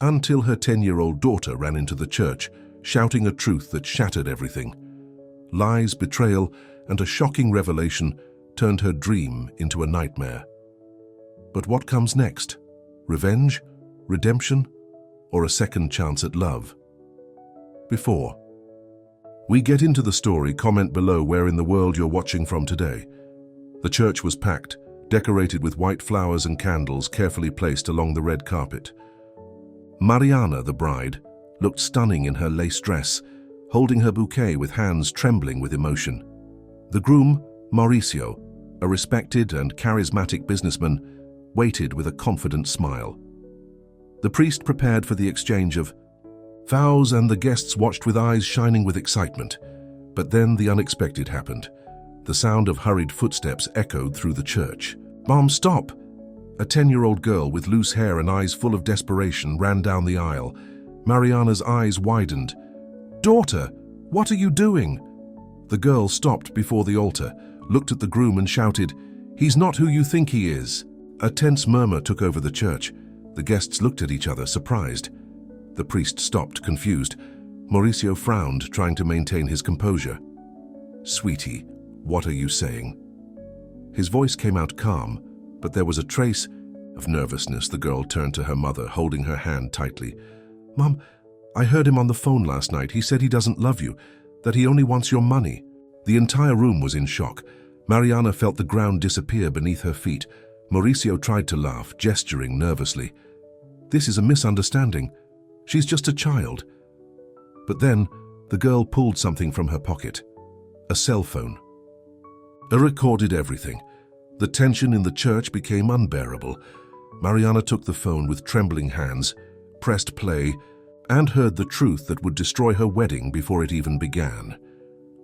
until her 10-year-old daughter ran into the church, shouting a truth that shattered everything. Lies, betrayal, and a shocking revelation turned her dream into a nightmare. But what comes next? Revenge? Redemption? Or a second chance at love? Before we get into the story, comment below where in the world you're watching from today. The church was packed, decorated with white flowers and candles carefully placed along the red carpet. Mariana, the bride, looked stunning in her lace dress, holding her bouquet with hands trembling with emotion. The groom, Mauricio, a respected and charismatic businessman, waited with a confident smile. The priest prepared for the exchange of vows, and the guests watched with eyes shining with excitement. But then the unexpected happened. The sound of hurried footsteps echoed through the church. "Mom, stop!" A 10-year-old girl with loose hair and eyes full of desperation ran down the aisle. Mariana's eyes widened. "Daughter, what are you doing?" The girl stopped before the altar, looked at the groom and shouted, "He's not who you think he is." A tense murmur took over the church. The guests looked at each other, surprised. The priest stopped, confused. Mauricio frowned, trying to maintain his composure. "Sweetie, what are you saying?" His voice came out calm, but there was a trace of nervousness. The girl turned to her mother, holding her hand tightly. "Mom, I heard him on the phone last night. He said he doesn't love you, that he only wants your money." The entire room was in shock. Mariana felt the ground disappear beneath her feet. Mauricio tried to laugh, gesturing nervously. "This is a misunderstanding. She's just a child." But then, the girl pulled something from her pocket. A cell phone. It recorded everything. The tension in the church became unbearable. Mariana took the phone with trembling hands, pressed play, and heard the truth that would destroy her wedding before it even began.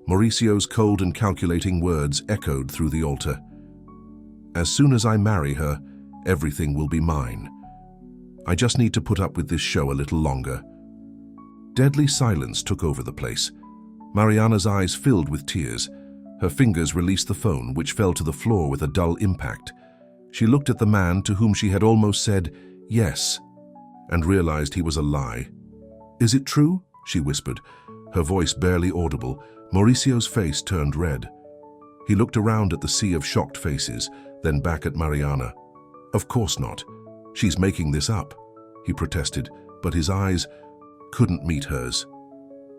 Mauricio's cold and calculating words echoed through the altar. "As soon as I marry her, everything will be mine. I just need to put up with this show a little longer." Deadly silence took over the place. Mariana's eyes filled with tears. Her fingers released the phone, which fell to the floor with a dull impact. She looked at the man to whom she had almost said yes, and realized he was a lie. "Is it true?" she whispered, her voice barely audible. Mauricio's face turned red. He looked around at the sea of shocked faces, then back at Mariana. "Of course not. She's making this up," he protested, but his eyes couldn't meet hers.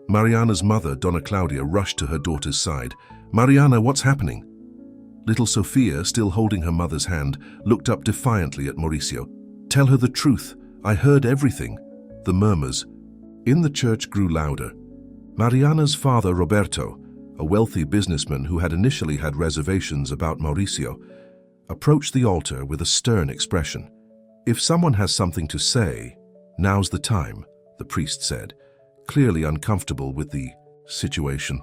Mariana's mother, Donna Claudia, rushed to her daughter's side. "Mariana, what's happening?" Little Sofia, still holding her mother's hand, looked up defiantly at Mauricio. "Tell her the truth. I heard everything." The murmurs in the church grew louder. Mariana's father, Roberto, a wealthy businessman who had initially had reservations about Mauricio, approached the altar with a stern expression. "If someone has something to say, now's the time," the priest said, clearly uncomfortable with the situation.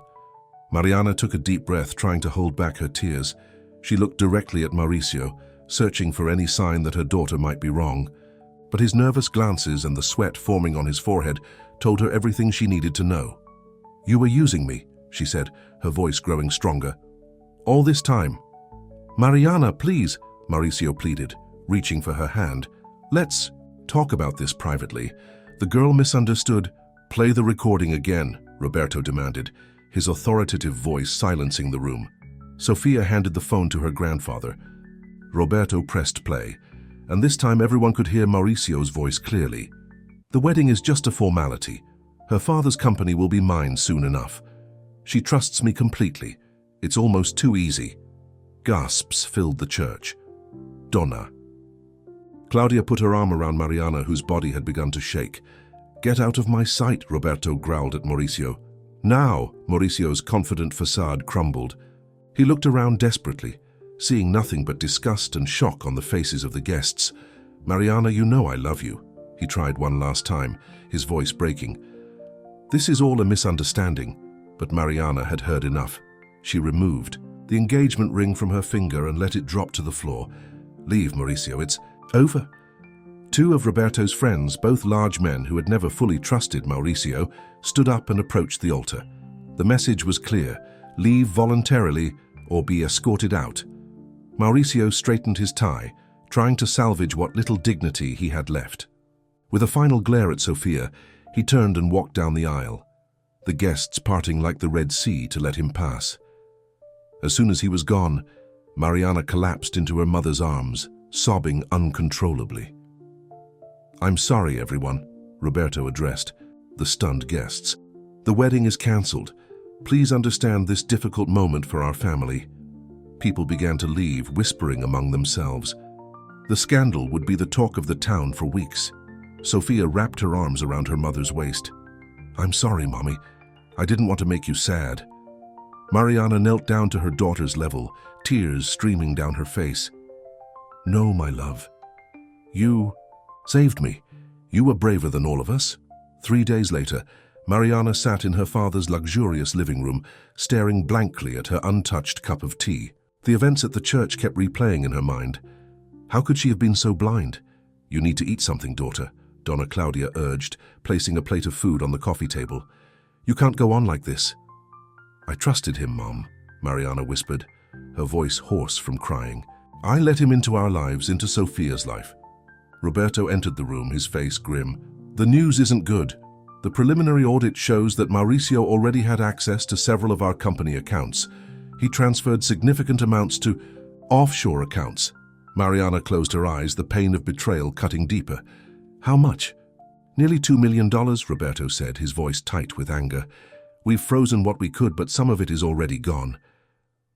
Mariana took a deep breath, trying to hold back her tears. She looked directly at Mauricio, searching for any sign that her daughter might be wrong. But his nervous glances and the sweat forming on his forehead told her everything she needed to know. "You were using me," she said, her voice growing stronger. "All this time." "Mariana, please," Mauricio pleaded, reaching for her hand. "Let's talk about this privately." The girl misunderstood. "Play the recording again," Roberto demanded, his authoritative voice silencing the room. Sofia handed the phone to her grandfather. Roberto pressed play, and this time everyone could hear Mauricio's voice clearly. "The wedding is just a formality. Her father's company will be mine soon enough. She trusts me completely. It's almost too easy." Gasps filled the church. "Donna." Claudia put her arm around Mariana, whose body had begun to shake. "Get out of my sight," Roberto growled at Mauricio. "Now," Mauricio's confident facade crumbled. He looked around desperately, seeing nothing but disgust and shock on the faces of the guests. "Mariana, you know I love you," he tried one last time, his voice breaking. "This is all a misunderstanding," but Mariana had heard enough. She removed the engagement ring from her finger and let it drop to the floor. "Leave, Mauricio, it's over." Two of Roberto's friends, both large men who had never fully trusted Mauricio, stood up and approached the altar. The message was clear: leave voluntarily or be escorted out. Mauricio straightened his tie, trying to salvage what little dignity he had left. With a final glare at Sophia, he turned and walked down the aisle, the guests parting like the Red Sea to let him pass. As soon as he was gone, Mariana collapsed into her mother's arms, sobbing uncontrollably. "I'm sorry, everyone," Roberto addressed the stunned guests. "The wedding is cancelled. Please understand this difficult moment for our family." People began to leave, whispering among themselves. The scandal would be the talk of the town for weeks. Sophia wrapped her arms around her mother's waist. "I'm sorry, Mommy. I didn't want to make you sad." Mariana knelt down to her daughter's level, tears streaming down her face. "No, my love. You saved me. You were braver than all of us." 3 days later, Mariana sat in her father's luxurious living room, staring blankly at her untouched cup of tea. The events at the church kept replaying in her mind. How could she have been so blind? "You need to eat something, daughter," Donna Claudia urged, placing a plate of food on the coffee table. "You can't go on like this." "I trusted him, Mom," Mariana whispered, her voice hoarse from crying. "I let him into our lives, into Sophia's life." Roberto entered the room, his face grim. "The news isn't good. The preliminary audit shows that Mauricio already had access to several of our company accounts. He transferred significant amounts to offshore accounts." Mariana closed her eyes, the pain of betrayal cutting deeper. "How much?" "Nearly $2 million, Roberto said, his voice tight with anger. "We've frozen what we could, but some of it is already gone."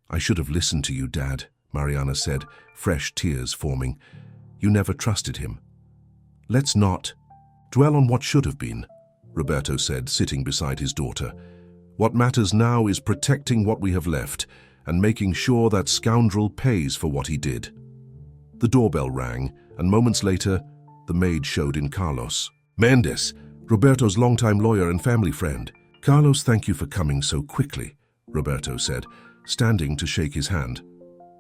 "I should have listened to you, Dad," Mariana said, fresh tears forming. "You never trusted him." "Let's not dwell on what should have been," Roberto said, sitting beside his daughter. "What matters now is protecting what we have left and making sure that scoundrel pays for what he did." The doorbell rang, and moments later, the maid showed in Carlos. "Mendes, Roberto's longtime lawyer and family friend." "Carlos, thank you for coming so quickly," Roberto said, standing to shake his hand.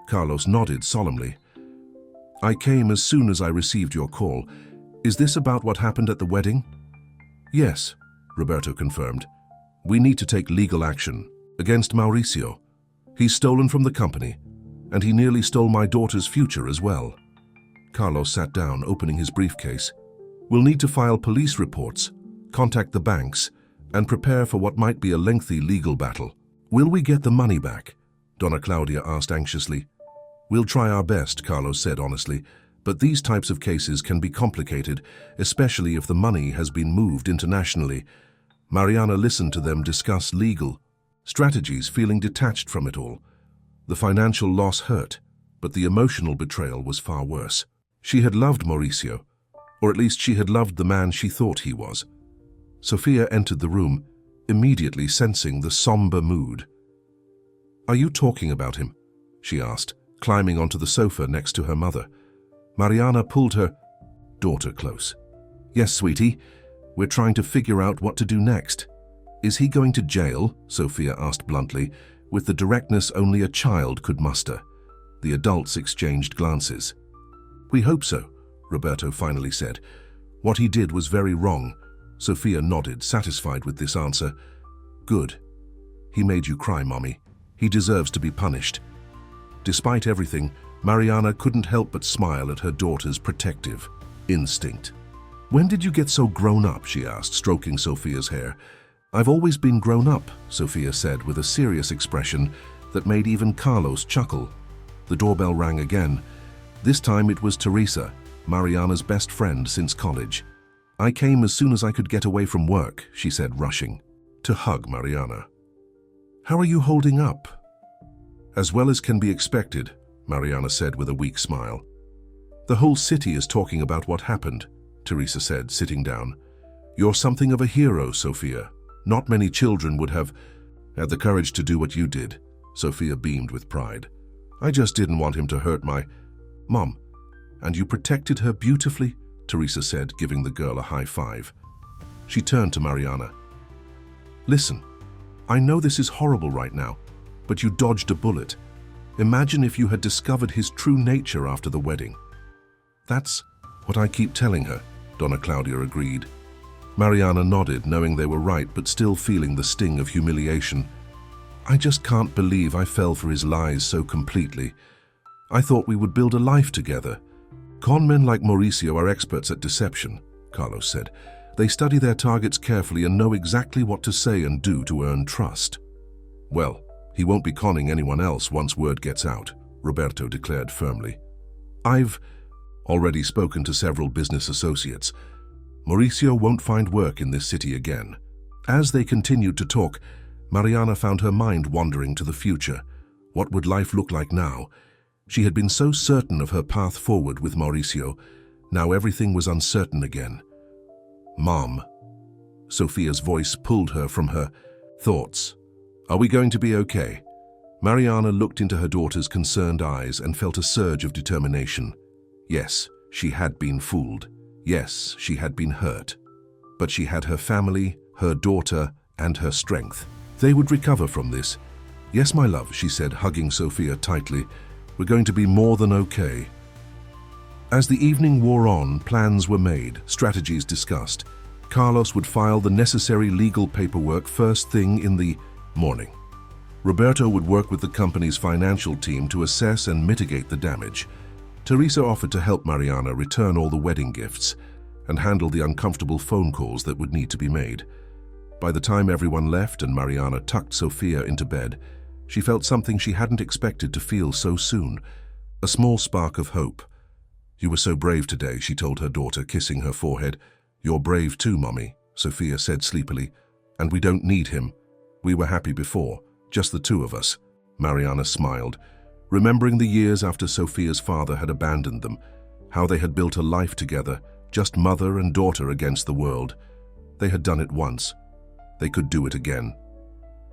Carlos nodded solemnly. "I came as soon as I received your call. Is this about what happened at the wedding?" "Yes," Roberto confirmed. "We need to take legal action against Mauricio. He's stolen from the company, and he nearly stole my daughter's future as well." Carlos sat down, opening his briefcase. "We'll need to file police reports, contact the banks, and prepare for what might be a lengthy legal battle." "Will we get the money back?" Donna Claudia asked anxiously. "We'll try our best," Carlos said honestly, "but these types of cases can be complicated, especially if the money has been moved internationally." Mariana listened to them discuss legal strategies, feeling detached from it all. The financial loss hurt, but the emotional betrayal was far worse. She had loved Mauricio, or at least she had loved the man she thought he was. Sophia entered the room, immediately sensing the somber mood. "Are you talking about him?" she asked, climbing onto the sofa next to her mother. Mariana pulled her daughter close. "Yes, sweetie. We're trying to figure out what to do next." "Is he going to jail?" Sophia asked bluntly, with the directness only a child could muster. The adults exchanged glances. "We hope so," Roberto finally said. "What he did was very wrong." Sophia nodded, satisfied with this answer. "Good. He made you cry, Mommy. He deserves to be punished." Despite everything, Mariana couldn't help but smile at her daughter's protective instinct. "When did you get so grown up?" she asked, stroking Sophia's hair. "I've always been grown up," Sophia said with a serious expression that made even Carlos chuckle. The doorbell rang again. This time it was Teresa, Mariana's best friend since college. "I came as soon as I could get away from work," she said, rushing to hug Mariana. "How are you holding up?" "As well as can be expected," Mariana said with a weak smile. "The whole city is talking about what happened," Teresa said, sitting down. "You're something of a hero, Sophia. Not many children would have had the courage to do what you did." Sophia beamed with pride. "I just didn't want him to hurt my Mom. And you protected her beautifully," Teresa said, giving the girl a high five. She turned to Mariana. "Listen, I know this is horrible right now, but you dodged a bullet. Imagine if you had discovered his true nature after the wedding." "That's what I keep telling her," Donna Claudia agreed. Mariana nodded, knowing they were right but still feeling the sting of humiliation. "I just can't believe I fell for his lies so completely. I thought we would build a life together. Con men like Mauricio are experts at deception," Carlos said. They study their targets carefully and know exactly what to say and do to earn trust. Well, he won't be conning anyone else once word gets out, Roberto declared firmly. I've already spoken to several business associates. Mauricio won't find work in this city again. As they continued to talk, Mariana found her mind wandering to the future. What would life look like now? She had been so certain of her path forward with Mauricio. Now everything was uncertain again. Mom. Sophia's voice pulled her from her thoughts. Are we going to be okay? Mariana looked into her daughter's concerned eyes and felt a surge of determination. Yes, she had been fooled. Yes, she had been hurt. But she had her family, her daughter, and her strength. They would recover from this. Yes, my love, she said, hugging Sophia tightly. We're going to be more than okay. As the evening wore on, plans were made, strategies discussed. Carlos would file the necessary legal paperwork first thing in the morning. Roberto would work with the company's financial team to assess and mitigate the damage. Teresa offered to help Mariana return all the wedding gifts and handle the uncomfortable phone calls that would need to be made. By the time everyone left and Mariana tucked Sophia into bed, she felt something she hadn't expected to feel so soon, a small spark of hope. You were so brave today, she told her daughter, kissing her forehead. You're brave too, Mommy, Sophia said sleepily. And we don't need him. We were happy before, just the two of us. Mariana smiled, remembering the years after Sophia's father had abandoned them, how they had built a life together, just mother and daughter against the world. They had done it once. They could do it again.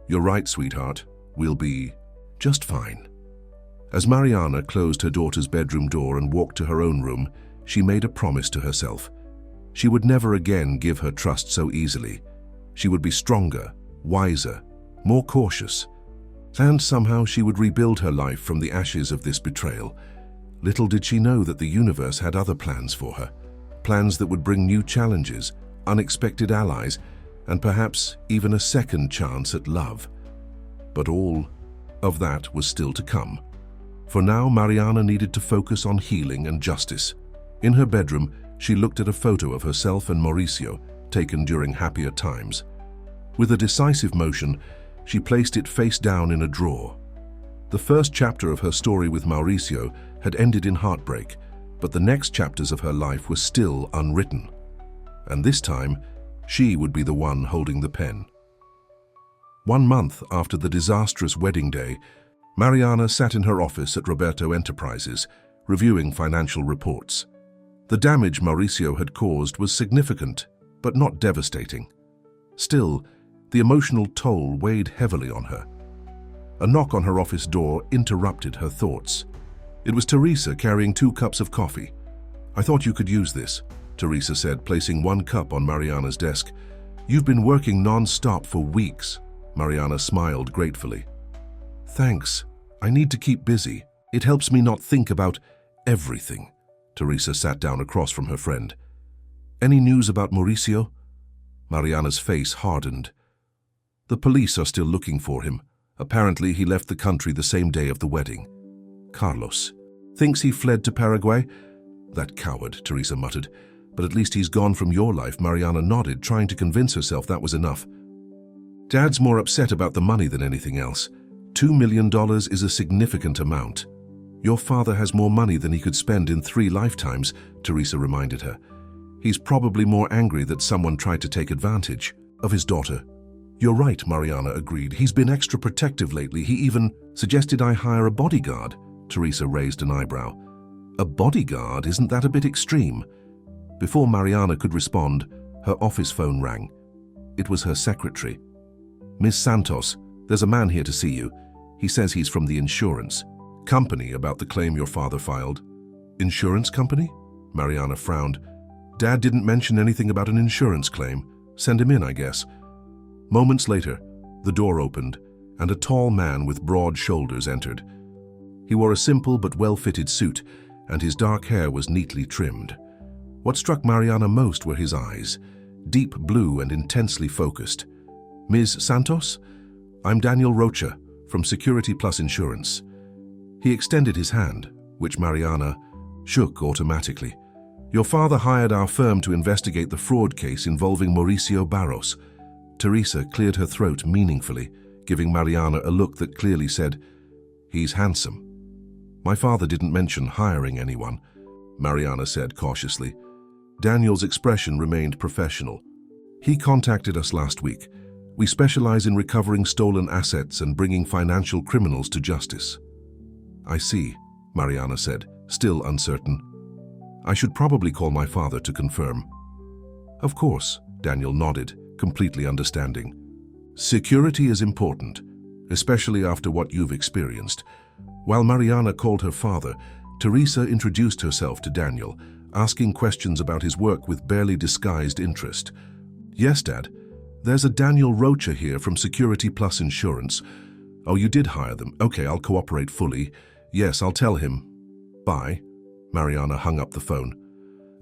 You're right, sweetheart. We'll be just fine. As Mariana closed her daughter's bedroom door and walked to her own room, she made a promise to herself. She would never again give her trust so easily. She would be stronger, wiser, more cautious. And somehow she would rebuild her life from the ashes of this betrayal. Little did she know that the universe had other plans for her. Plans that would bring new challenges, unexpected allies, and perhaps even a second chance at love. But all of that was still to come. For now, Mariana needed to focus on healing and justice. In her bedroom, she looked at a photo of herself and Mauricio, taken during happier times. With a decisive motion, she placed it face down in a drawer. The first chapter of her story with Mauricio had ended in heartbreak, but the next chapters of her life were still unwritten. And this time, she would be the one holding the pen. 1 month after the disastrous wedding day, Mariana sat in her office at Roberto Enterprises, reviewing financial reports. The damage Mauricio had caused was significant, but not devastating. Still, the emotional toll weighed heavily on her. A knock on her office door interrupted her thoughts. It was Teresa carrying 2 cups of coffee. I thought you could use this, Teresa said, placing 1 cup on Mariana's desk. You've been working non-stop for weeks. Mariana smiled gratefully. Thanks. I need to keep busy. It helps me not think about everything. Teresa sat down across from her friend. Any news about Mauricio? Mariana's face hardened. The police are still looking for him. Apparently, he left the country the same day of the wedding. Carlos. Thinks he fled to Paraguay? That coward, Teresa muttered. But at least he's gone from your life, Mariana nodded, trying to convince herself that was enough. Dad's more upset about the money than anything else. $2 million is a significant amount. Your father has more money than he could spend in 3 lifetimes, Teresa reminded her. He's probably more angry that someone tried to take advantage of his daughter. You're right, Mariana agreed. He's been extra protective lately. He even suggested I hire a bodyguard. Teresa raised an eyebrow. A bodyguard? Isn't that a bit extreme? Before Mariana could respond, her office phone rang. It was her secretary. Miss Santos, there's a man here to see you. He says he's from the insurance company about the claim your father filed. Insurance company? Mariana frowned. Dad didn't mention anything about an insurance claim. Send him in, I guess. Moments later, the door opened, and a tall man with broad shoulders entered. He wore a simple but well-fitted suit, and his dark hair was neatly trimmed. What struck Mariana most were his eyes, deep blue and intensely focused. Ms. Santos? I'm Daniel Rocha, from Security Plus Insurance. He extended his hand, which Mariana shook automatically. Your father hired our firm to investigate the fraud case involving Mauricio Barros. Teresa cleared her throat meaningfully, giving Mariana a look that clearly said, "He's handsome." "My father didn't mention hiring anyone," Mariana said cautiously. Daniel's expression remained professional. "He contacted us last week. We specialize in recovering stolen assets and bringing financial criminals to justice." "I see," Mariana said, still uncertain. "I should probably call my father to confirm." "Of course," Daniel nodded, completely understanding. "Security is important, especially after what you've experienced." While Mariana called her father, Teresa introduced herself to Daniel, asking questions about his work with barely disguised interest. "Yes, Dad. There's a Daniel Rocha here from Security Plus Insurance." "Oh, you did hire them. Okay, I'll cooperate fully. Yes, I'll tell him. Bye." Mariana hung up the phone.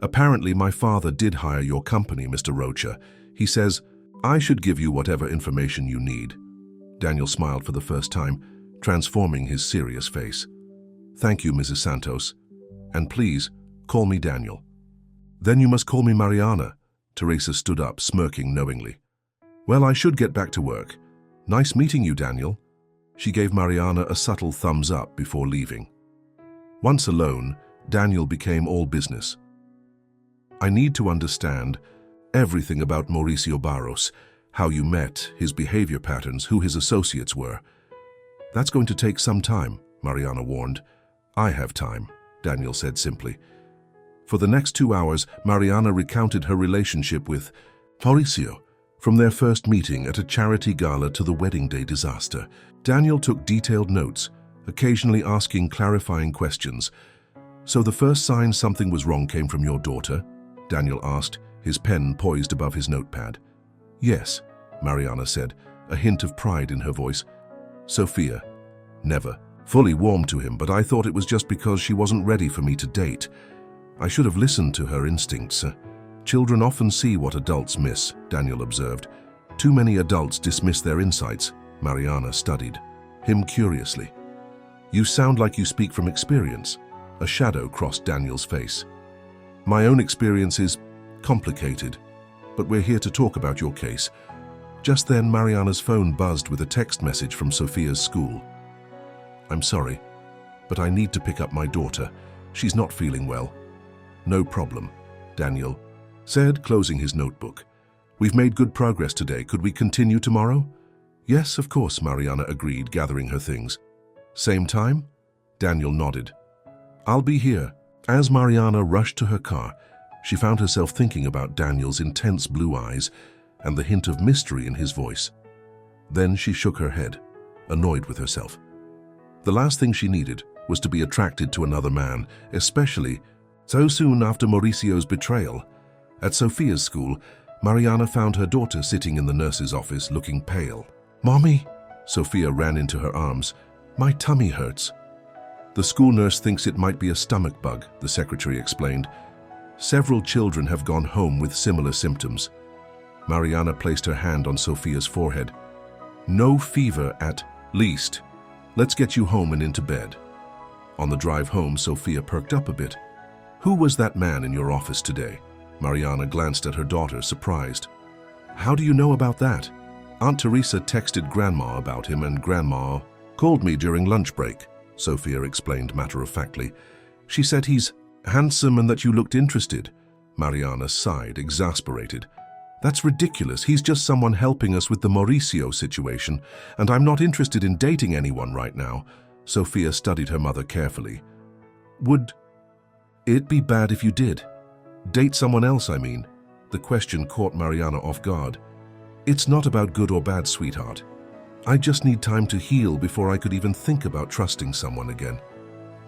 "Apparently my father did hire your company, Mr. Rocha. He says, I should give you whatever information you need." Daniel smiled for the first time, transforming his serious face. "Thank you, Mrs. Santos. And please, call me Daniel." "Then you must call me Mariana." Teresa stood up, smirking knowingly. "Well, I should get back to work. Nice meeting you, Daniel." She gave Mariana a subtle thumbs up before leaving. Once alone, Daniel became all business. "I need to understand everything about Mauricio Barros, how you met, his behavior patterns, who his associates were." "That's going to take some time," Mariana warned. "I have time," Daniel said simply. For the next 2 hours, Mariana recounted her relationship with Mauricio, from their first meeting at a charity gala to the wedding day disaster. Daniel took detailed notes, occasionally asking clarifying questions. "So the first sign something was wrong came from your daughter?" Daniel asked, his pen poised above his notepad. "Yes," Mariana said, a hint of pride in her voice. "Sophia. Never. Fully warmed to him, but I thought it was just because she wasn't ready for me to date. I should have listened to her instincts. Children often see what adults miss," Daniel observed. "Too many adults dismiss their insights." Mariana studied him curiously. "You sound like you speak from experience." A shadow crossed Daniel's face. "My own experience is complicated, but we're here to talk about your case." Just then, Mariana's phone buzzed with a text message from Sophia's school. "I'm sorry, but I need to pick up my daughter. She's not feeling well." "No problem," Daniel said, closing his notebook. "We've made good progress today. Could we continue tomorrow?" "Yes, of course," Mariana agreed, gathering her things. "Same time?" Daniel nodded. "I'll be here." As Mariana rushed to her car, she found herself thinking about Daniel's intense blue eyes and the hint of mystery in his voice. Then she shook her head, annoyed with herself. The last thing she needed was to be attracted to another man, especially so soon after Mauricio's betrayal. At Sophia's school, Mariana found her daughter sitting in the nurse's office, looking pale. "Mommy!" Sophia ran into her arms. "My tummy hurts." "The school nurse thinks it might be a stomach bug," the secretary explained. "Several children have gone home with similar symptoms." Mariana placed her hand on Sophia's forehead. "No fever at least. Let's get you home and into bed." On the drive home, Sophia perked up a bit. "Who was that man in your office today?" Mariana glanced at her daughter, surprised. "How do you know about that?" "Aunt Teresa texted Grandma about him and Grandma called me during lunch break," Sophia explained matter-of-factly. "She said he's handsome and that you looked interested." Mariana sighed, exasperated. "That's ridiculous. He's just someone helping us with the Mauricio situation, and I'm not interested in dating anyone right now." Sophia studied her mother carefully. "Would it be bad if you did? Date someone else, I mean." The question caught Mariana off guard. "It's not about good or bad, sweetheart. I just need time to heal before I could even think about trusting someone again."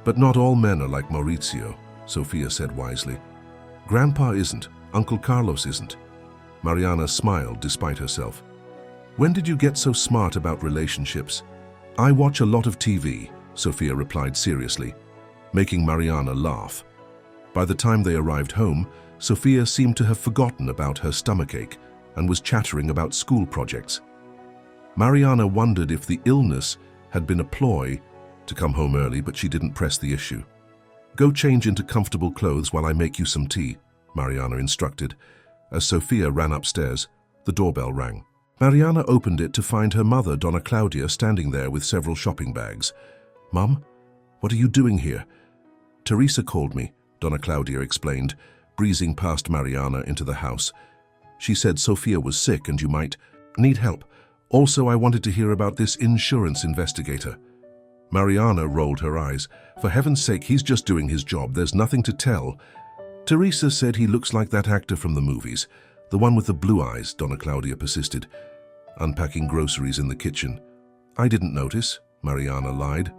"But not all men are like Mauricio," Sophia said wisely. "Grandpa isn't. Uncle Carlos isn't." Mariana smiled despite herself. "When did you get so smart about relationships?" "I watch a lot of TV," Sophia replied seriously, making Mariana laugh. By the time they arrived home, Sophia seemed to have forgotten about her stomachache and was chattering about school projects. Mariana wondered if the illness had been a ploy to come home early, but she didn't press the issue. Go change into comfortable clothes while I make you some tea, Mariana instructed. As Sophia ran upstairs, the doorbell rang. Mariana opened it to find her mother, Donna Claudia, standing there with several shopping bags. "Mum, what are you doing here?" "Teresa called me," Donna Claudia explained, breezing past Mariana into the house. "She said Sophia was sick and you might need help. Also, I wanted to hear about this insurance investigator." Mariana rolled her eyes. "For heaven's sake, he's just doing his job. There's nothing to tell." "Teresa said he looks like that actor from the movies, the one with the blue eyes," Donna Claudia persisted, unpacking groceries in the kitchen. "I didn't notice," Mariana lied.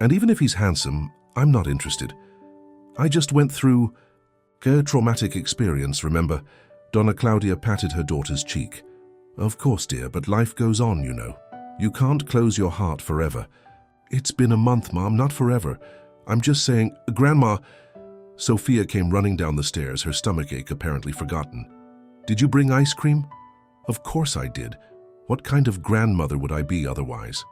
"And even if he's handsome, I'm not interested. I just went through a traumatic experience, remember?" Donna Claudia patted her daughter's cheek. "Of course, dear, but life goes on, you know. You can't close your heart forever." "It's been a month, Mom, not forever. I'm just saying, Grandma..." Sophia came running down the stairs, her stomachache apparently forgotten. "Did you bring ice cream?" "Of course I did. What kind of grandmother would I be otherwise?"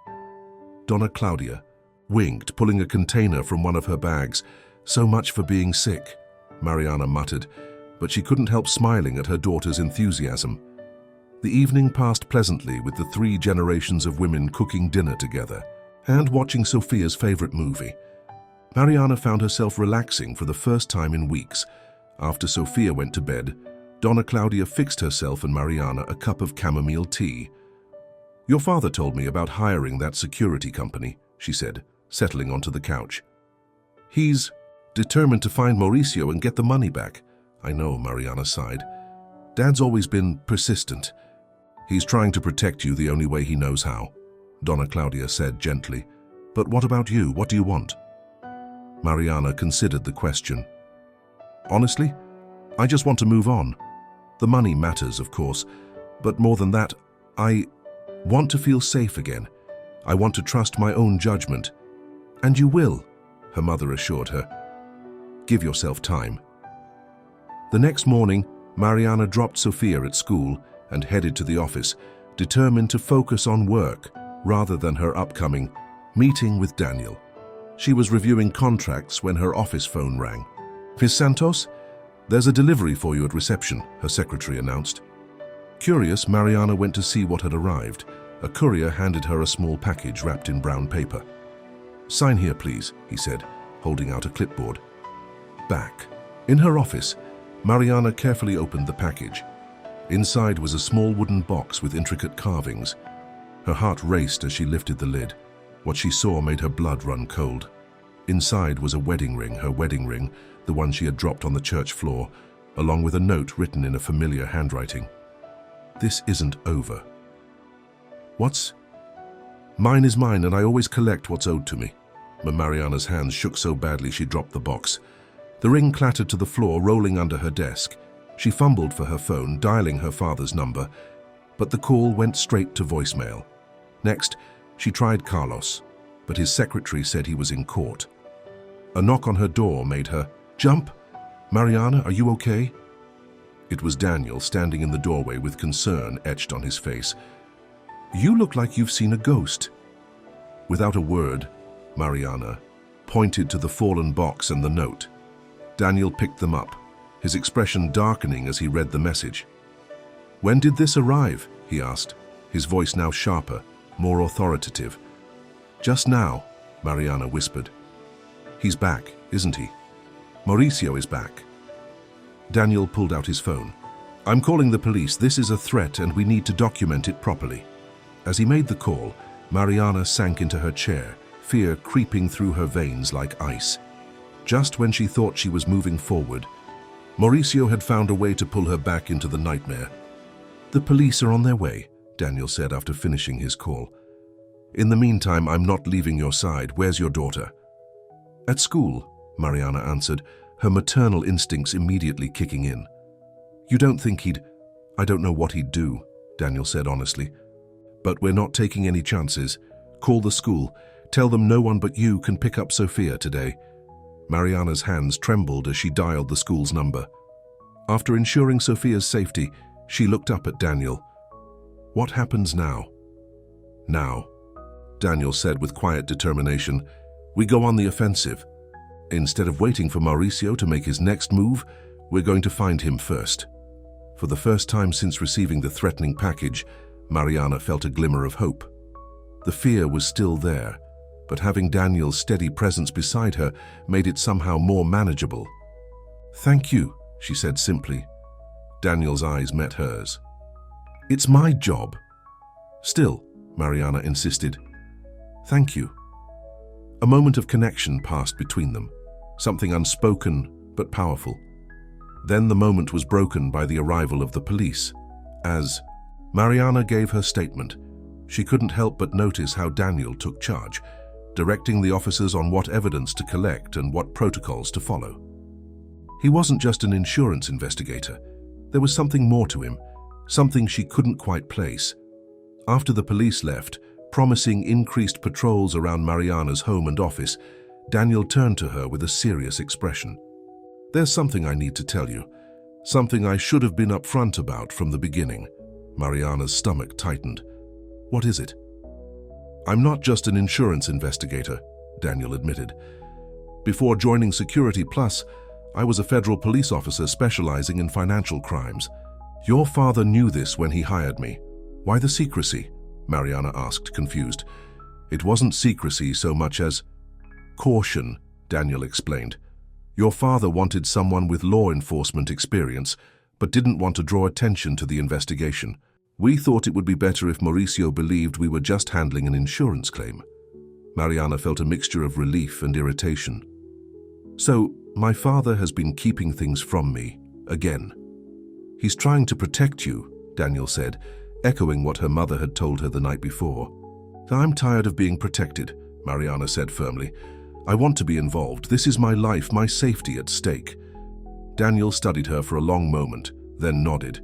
Donna Claudia winked, pulling a container from one of her bags. "So much for being sick," Mariana muttered, but she couldn't help smiling at her daughter's enthusiasm. The evening passed pleasantly with the 3 generations of women cooking dinner together and watching Sophia's favorite movie. Mariana found herself relaxing for the first time in weeks. After Sophia went to bed, Donna Claudia fixed herself and Mariana a cup of chamomile tea. "Your father told me about hiring that security company," she said, settling onto the couch. "He's determined to find Mauricio and get the money back." "I know," Mariana sighed. "Dad's always been persistent. He's trying to protect you the only way he knows how," Donna Claudia said gently. "But what about you? What do you want?" Mariana considered the question. "Honestly, I just want to move on. The money matters, of course, but more than that, I want to feel safe again. I want to trust my own judgment." "And you will," her mother assured her. "Give yourself time." The next morning, Mariana dropped Sophia at school and headed to the office, determined to focus on work rather than her upcoming meeting with Daniel. She was reviewing contracts when her office phone rang. "Miss Santos, there's a delivery for you at reception," her secretary announced. Curious, Mariana went to see what had arrived. A courier handed her a small package wrapped in brown paper. "Sign here, please," he said, holding out a clipboard. Back. In her office, Mariana carefully opened the package. Inside was a small wooden box with intricate carvings. Her heart raced as she lifted the lid. What she saw made her blood run cold. Inside was a wedding ring, her wedding ring, the one she had dropped on the church floor, along with a note written in a familiar handwriting. "This isn't over." "What's? Mine is mine, and I always collect what's owed to me." But Mariana's hands shook so badly she dropped the box. The ring clattered to the floor, rolling under her desk. She fumbled for her phone, dialing her father's number, but the call went straight to voicemail. Next, she tried Carlos, but his secretary said he was in court. A knock on her door made her jump. "Mariana, are you okay?" It was Daniel, standing in the doorway with concern etched on his face. "You look like you've seen a ghost." Without a word, Mariana pointed to the fallen box and the note. Daniel picked them up, his expression darkening as he read the message. "When did this arrive?" he asked, his voice now sharper, more authoritative. "Just now," Mariana whispered. "He's back, isn't he? Mauricio is back." Daniel pulled out his phone. "I'm calling the police. This is a threat and we need to document it properly." As he made the call, Mariana sank into her chair, fear creeping through her veins like ice. Just when she thought she was moving forward, Mauricio had found a way to pull her back into the nightmare. "The police are on their way," Daniel said after finishing his call. "In the meantime, I'm not leaving your side. Where's your daughter?" "At school," Mariana answered, her maternal instincts immediately kicking in. "You don't think he'd..." "I don't know what he'd do," Daniel said honestly. "But we're not taking any chances. Call the school. Tell them no one but you can pick up Sophia today." Mariana's hands trembled as she dialed the school's number. After ensuring Sophia's safety, she looked up at Daniel. "What happens now?" "Now," Daniel said with quiet determination, "we go on the offensive. Instead of waiting for Mauricio to make his next move, we're going to find him first. For the first time since receiving the threatening package, Mariana felt a glimmer of hope. The fear was still there, but having Daniel's steady presence beside her made it somehow more manageable. "Thank you," she said simply. Daniel's eyes met hers. "It's my job." "Still," Mariana insisted. "Thank you." A moment of connection passed between them, something unspoken but powerful. Then the moment was broken by the arrival of the police. As Mariana gave her statement, she couldn't help but notice how Daniel took charge, directing the officers on what evidence to collect and what protocols to follow. He wasn't just an insurance investigator. There was something more to him, something she couldn't quite place. After the police left, promising increased patrols around Mariana's home and office, Daniel turned to her with a serious expression. "There's something I need to tell you, something I should have been upfront about from the beginning." Mariana's stomach tightened. "What is it?" "I'm not just an insurance investigator," Daniel admitted. "Before joining Security Plus, I was a federal police officer specializing in financial crimes. Your father knew this when he hired me. Why the secrecy?" Mariana asked, confused. "It wasn't secrecy so much as caution," Daniel explained. "Your father wanted someone with law enforcement experience, but didn't want to draw attention to the investigation. We thought it would be better if Mauricio believed we were just handling an insurance claim." Mariana felt a mixture of relief and irritation. "So, my father has been keeping things from me, again." "He's trying to protect you," Daniel said, echoing what her mother had told her the night before. "I'm tired of being protected," Mariana said firmly. "I want to be involved. This is my life, my safety at stake." Daniel studied her for a long moment, then nodded.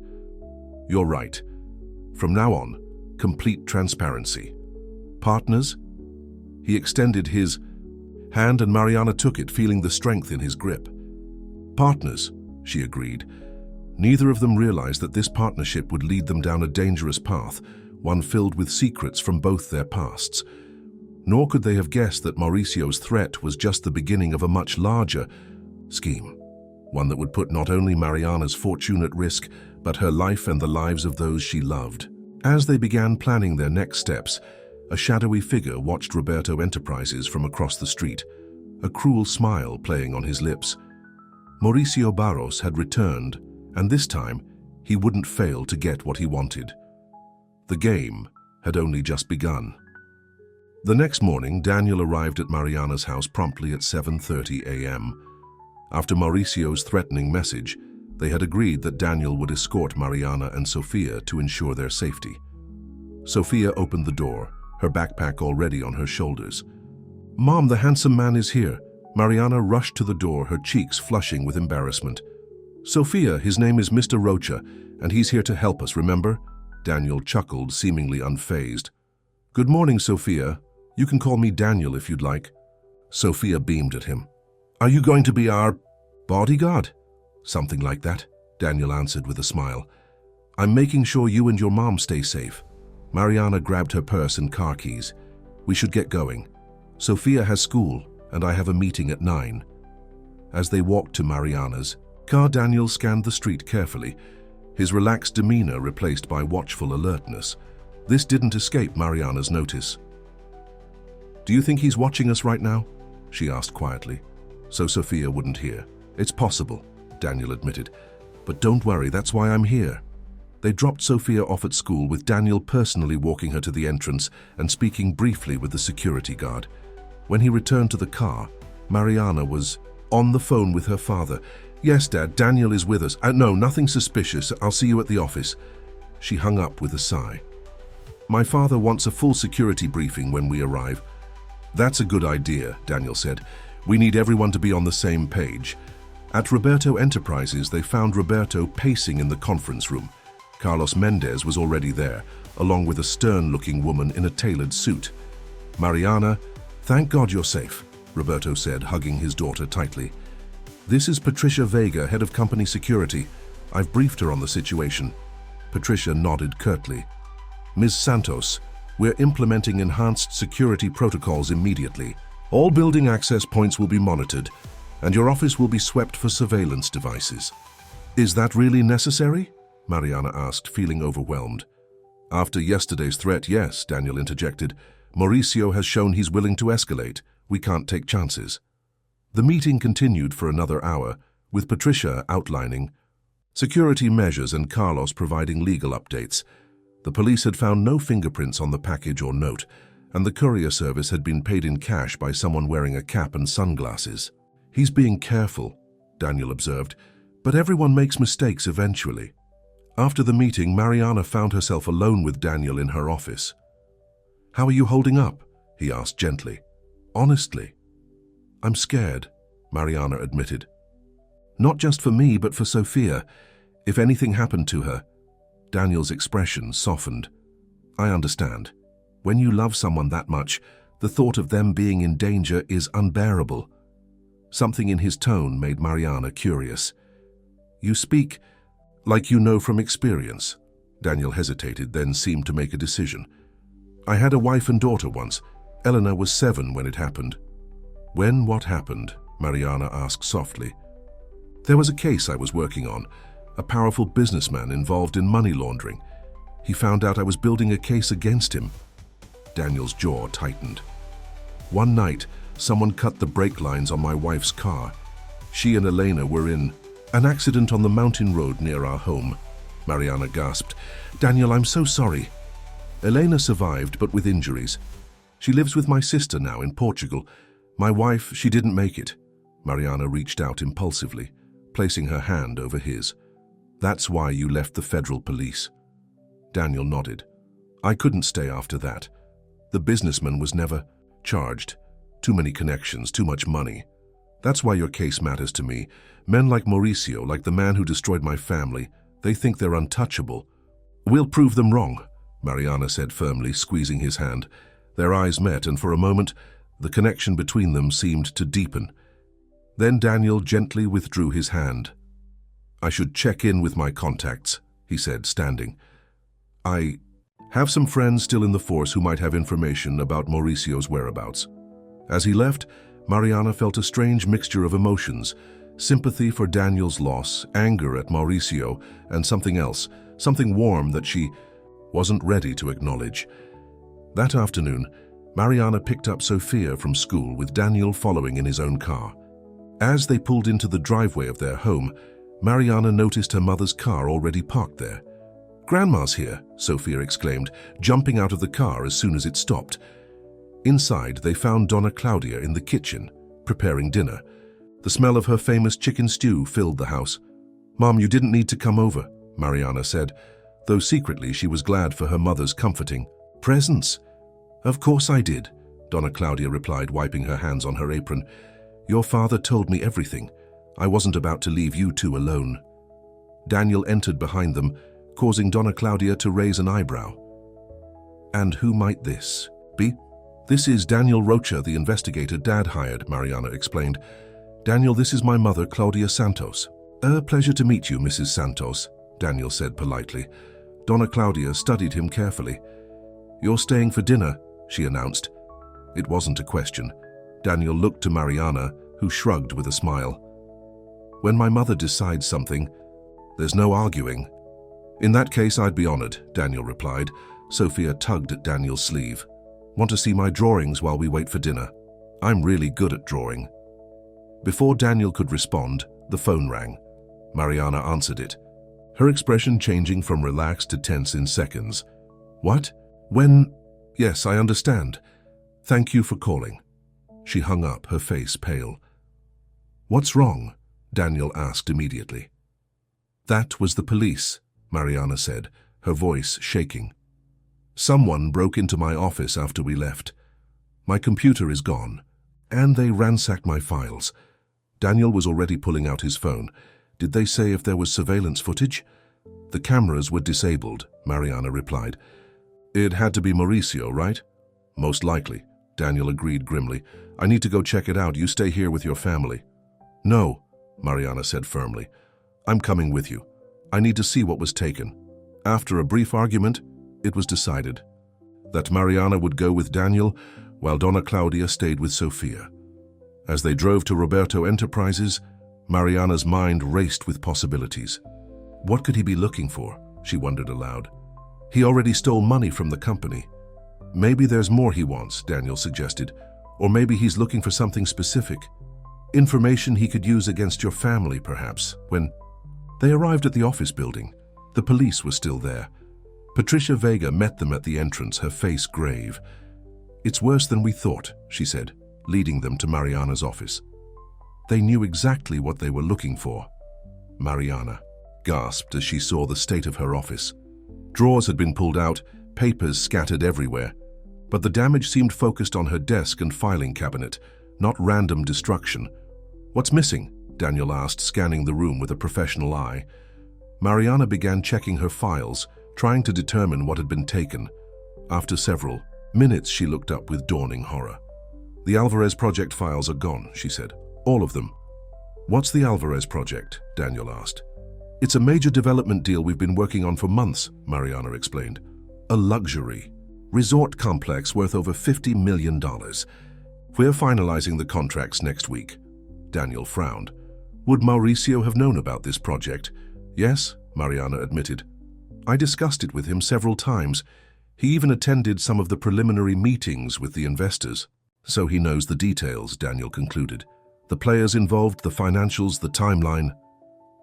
"You're right. From now on, complete transparency. Partners?" He extended his hand and Mariana took it, feeling the strength in his grip. "Partners," she agreed. Neither of them realized that this partnership would lead them down a dangerous path, one filled with secrets from both their pasts. Nor could they have guessed that Mauricio's threat was just the beginning of a much larger scheme, one that would put not only Mariana's fortune at risk, but her life and the lives of those she loved. As they began planning their next steps, a shadowy figure watched Roberto Enterprises from across the street, a cruel smile playing on his lips. Mauricio Barros had returned, and this time he wouldn't fail to get what he wanted. The game had only just begun. The next morning, Daniel arrived at Mariana's house promptly at 7:30 a.m. After Mauricio's threatening message, they had agreed that Daniel would escort Mariana and Sofia to ensure their safety. Sofia opened the door, her backpack already on her shoulders. "Mom, the handsome man is here." Mariana rushed to the door, her cheeks flushing with embarrassment. "Sofia, his name is Mr. Rocha, and he's here to help us, remember?" Daniel chuckled, seemingly unfazed. "Good morning, Sofia. You can call me Daniel if you'd like." Sofia beamed at him. "Are you going to be our bodyguard?" "Something like that," Daniel answered with a smile. "I'm making sure you and your mom stay safe." Mariana grabbed her purse and car keys. "We should get going. Sofia has school, and I have a meeting at 9. As they walked to Mariana's car, Daniel scanned the street carefully, his relaxed demeanor replaced by watchful alertness. This didn't escape Mariana's notice. "Do you think he's watching us right now?" she asked quietly, so Sofia wouldn't hear. "It's possible," Daniel admitted. "But don't worry, that's why I'm here." They dropped Sofia off at school, with Daniel personally walking her to the entrance and speaking briefly with the security guard. When he returned to the car, Mariana was on the phone with her father. "Yes, Dad, Daniel is with us. No, nothing suspicious. I'll see you at the office." She hung up with a sigh. "My father wants a full security briefing when we arrive." "That's a good idea," Daniel said. "We need everyone to be on the same page." At Roberto Enterprises, they found Roberto pacing in the conference room. Carlos Mendez was already there, along with a stern-looking woman in a tailored suit. "Mariana, thank God you're safe," Roberto said, hugging his daughter tightly. "This is Patricia Vega, head of company security. I've briefed her on the situation." Patricia nodded curtly. "Ms. Santos, we're implementing enhanced security protocols immediately. All building access points will be monitored. and your office will be swept for surveillance devices. Is that really necessary? Mariana asked, feeling overwhelmed. After yesterday's threat, yes, Daniel interjected. Mauricio has shown he's willing to escalate. We can't take chances. The meeting continued for another hour, with Patricia outlining security measures and Carlos providing legal updates. The police had found no fingerprints on the package or note, and the courier service had been paid in cash by someone wearing a cap and sunglasses. He's being careful, Daniel observed, but everyone makes mistakes eventually. After the meeting, Mariana found herself alone with Daniel in her office. How are you holding up? He asked gently. Honestly. I'm scared, Mariana admitted. Not just for me, but for Sophia. If anything happened to her. Daniel's expression softened. I understand. When you love someone that much, the thought of them being in danger is unbearable. Something in his tone made Mariana curious. You speak like you know from experience. Daniel hesitated, then seemed to make a decision. I had a wife and daughter once. Eleanor was 7 when it happened. When what happened? Mariana asked softly. There was a case I was working on, a powerful businessman involved in money laundering. He found out I was building a case against him. Daniel's jaw tightened. One night, someone cut the brake lines on my wife's car. She and Elena were in an accident on the mountain road near our home. Mariana gasped. Daniel, I'm so sorry. Elena survived, but with injuries. She lives with my sister now in Portugal. My wife, she didn't make it. Mariana reached out impulsively, placing her hand over his. That's why you left the federal police. Daniel nodded. I couldn't stay after that. The businessman was never charged. Too many connections, too much money. That's why your case matters to me. Men like Mauricio, like the man who destroyed my family, they think they're untouchable. We'll prove them wrong, Mariana said firmly, squeezing his hand. Their eyes met, and for a moment, the connection between them seemed to deepen. Then Daniel gently withdrew his hand. I should check in with my contacts, he said, standing. I have some friends still in the force who might have information about Mauricio's whereabouts. As he left, Mariana felt a strange mixture of emotions, sympathy for Daniel's loss, anger at Mauricio, and something else, something warm that she wasn't ready to acknowledge. That afternoon, Mariana picked up Sophia from school with Daniel following in his own car. As they pulled into the driveway of their home, Mariana noticed her mother's car already parked there. Grandma's here, Sophia exclaimed, jumping out of the car as soon as it stopped. Inside, they found Donna Claudia in the kitchen, preparing dinner. The smell of her famous chicken stew filled the house. Mom, you didn't need to come over, Mariana said, though secretly she was glad for her mother's comforting presence. Of course I did, Donna Claudia replied, wiping her hands on her apron. Your father told me everything. I wasn't about to leave you two alone. Daniel entered behind them, causing Donna Claudia to raise an eyebrow. And who might this be? This is Daniel Rocha, the investigator Dad hired, Mariana explained. Daniel, this is my mother, Claudia Santos. A pleasure to meet you, Mrs. Santos, Daniel said politely. Donna Claudia studied him carefully. You're staying for dinner, she announced. It wasn't a question. Daniel looked to Mariana, who shrugged with a smile. When my mother decides something, there's no arguing. In that case, I'd be honored, Daniel replied. Sophia tugged at Daniel's sleeve. Want to see my drawings while we wait for dinner? I'm really good at drawing. Before Daniel could respond, the phone rang. Mariana answered it, her expression changing from relaxed to tense in seconds. What? When? Yes, I understand. Thank you for calling. She hung up, her face pale. What's wrong? Daniel asked immediately. That was the police, Mariana said, her voice shaking. Someone broke into my office after we left. My computer is gone, and they ransacked my files. Daniel was already pulling out his phone. Did they say if there was surveillance footage? The cameras were disabled, Mariana replied. It had to be Mauricio, right? Most likely, Daniel agreed grimly. I need to go check it out. You stay here with your family. No, Mariana said firmly. I'm coming with you. I need to see what was taken. After a brief argument, it was decided that Mariana would go with Daniel while Donna Claudia stayed with Sophia. As they drove to Roberto Enterprises, Mariana's mind raced with possibilities. What could he be looking for? She wondered aloud. He already stole money from the company. Maybe there's more he wants, Daniel suggested. Or maybe he's looking for something specific. Information he could use against your family, perhaps. When they arrived at the office building, the police were still there. Patricia Vega met them at the entrance, her face grave. "It's worse than we thought," she said, leading them to Mariana's office. They knew exactly what they were looking for. Mariana gasped as she saw the state of her office. Drawers had been pulled out, papers scattered everywhere. But the damage seemed focused on her desk and filing cabinet, not random destruction. "What's missing?" Daniel asked, scanning the room with a professional eye. Mariana began checking her files, trying to determine what had been taken. After several minutes, she looked up with dawning horror. "The Alvarez project files are gone," she said. "All of them." "What's the Alvarez project?" Daniel asked. "It's a major development deal we've been working on for months," Mariana explained. "A luxury resort complex worth over $50 million. We're finalizing the contracts next week." Daniel frowned. Would Mauricio have known about this project? Yes, Mariana admitted. "I discussed it with him several times. He even attended some of the preliminary meetings with the investors." "So he knows the details," Daniel concluded. "The players involved, the financials, the timeline."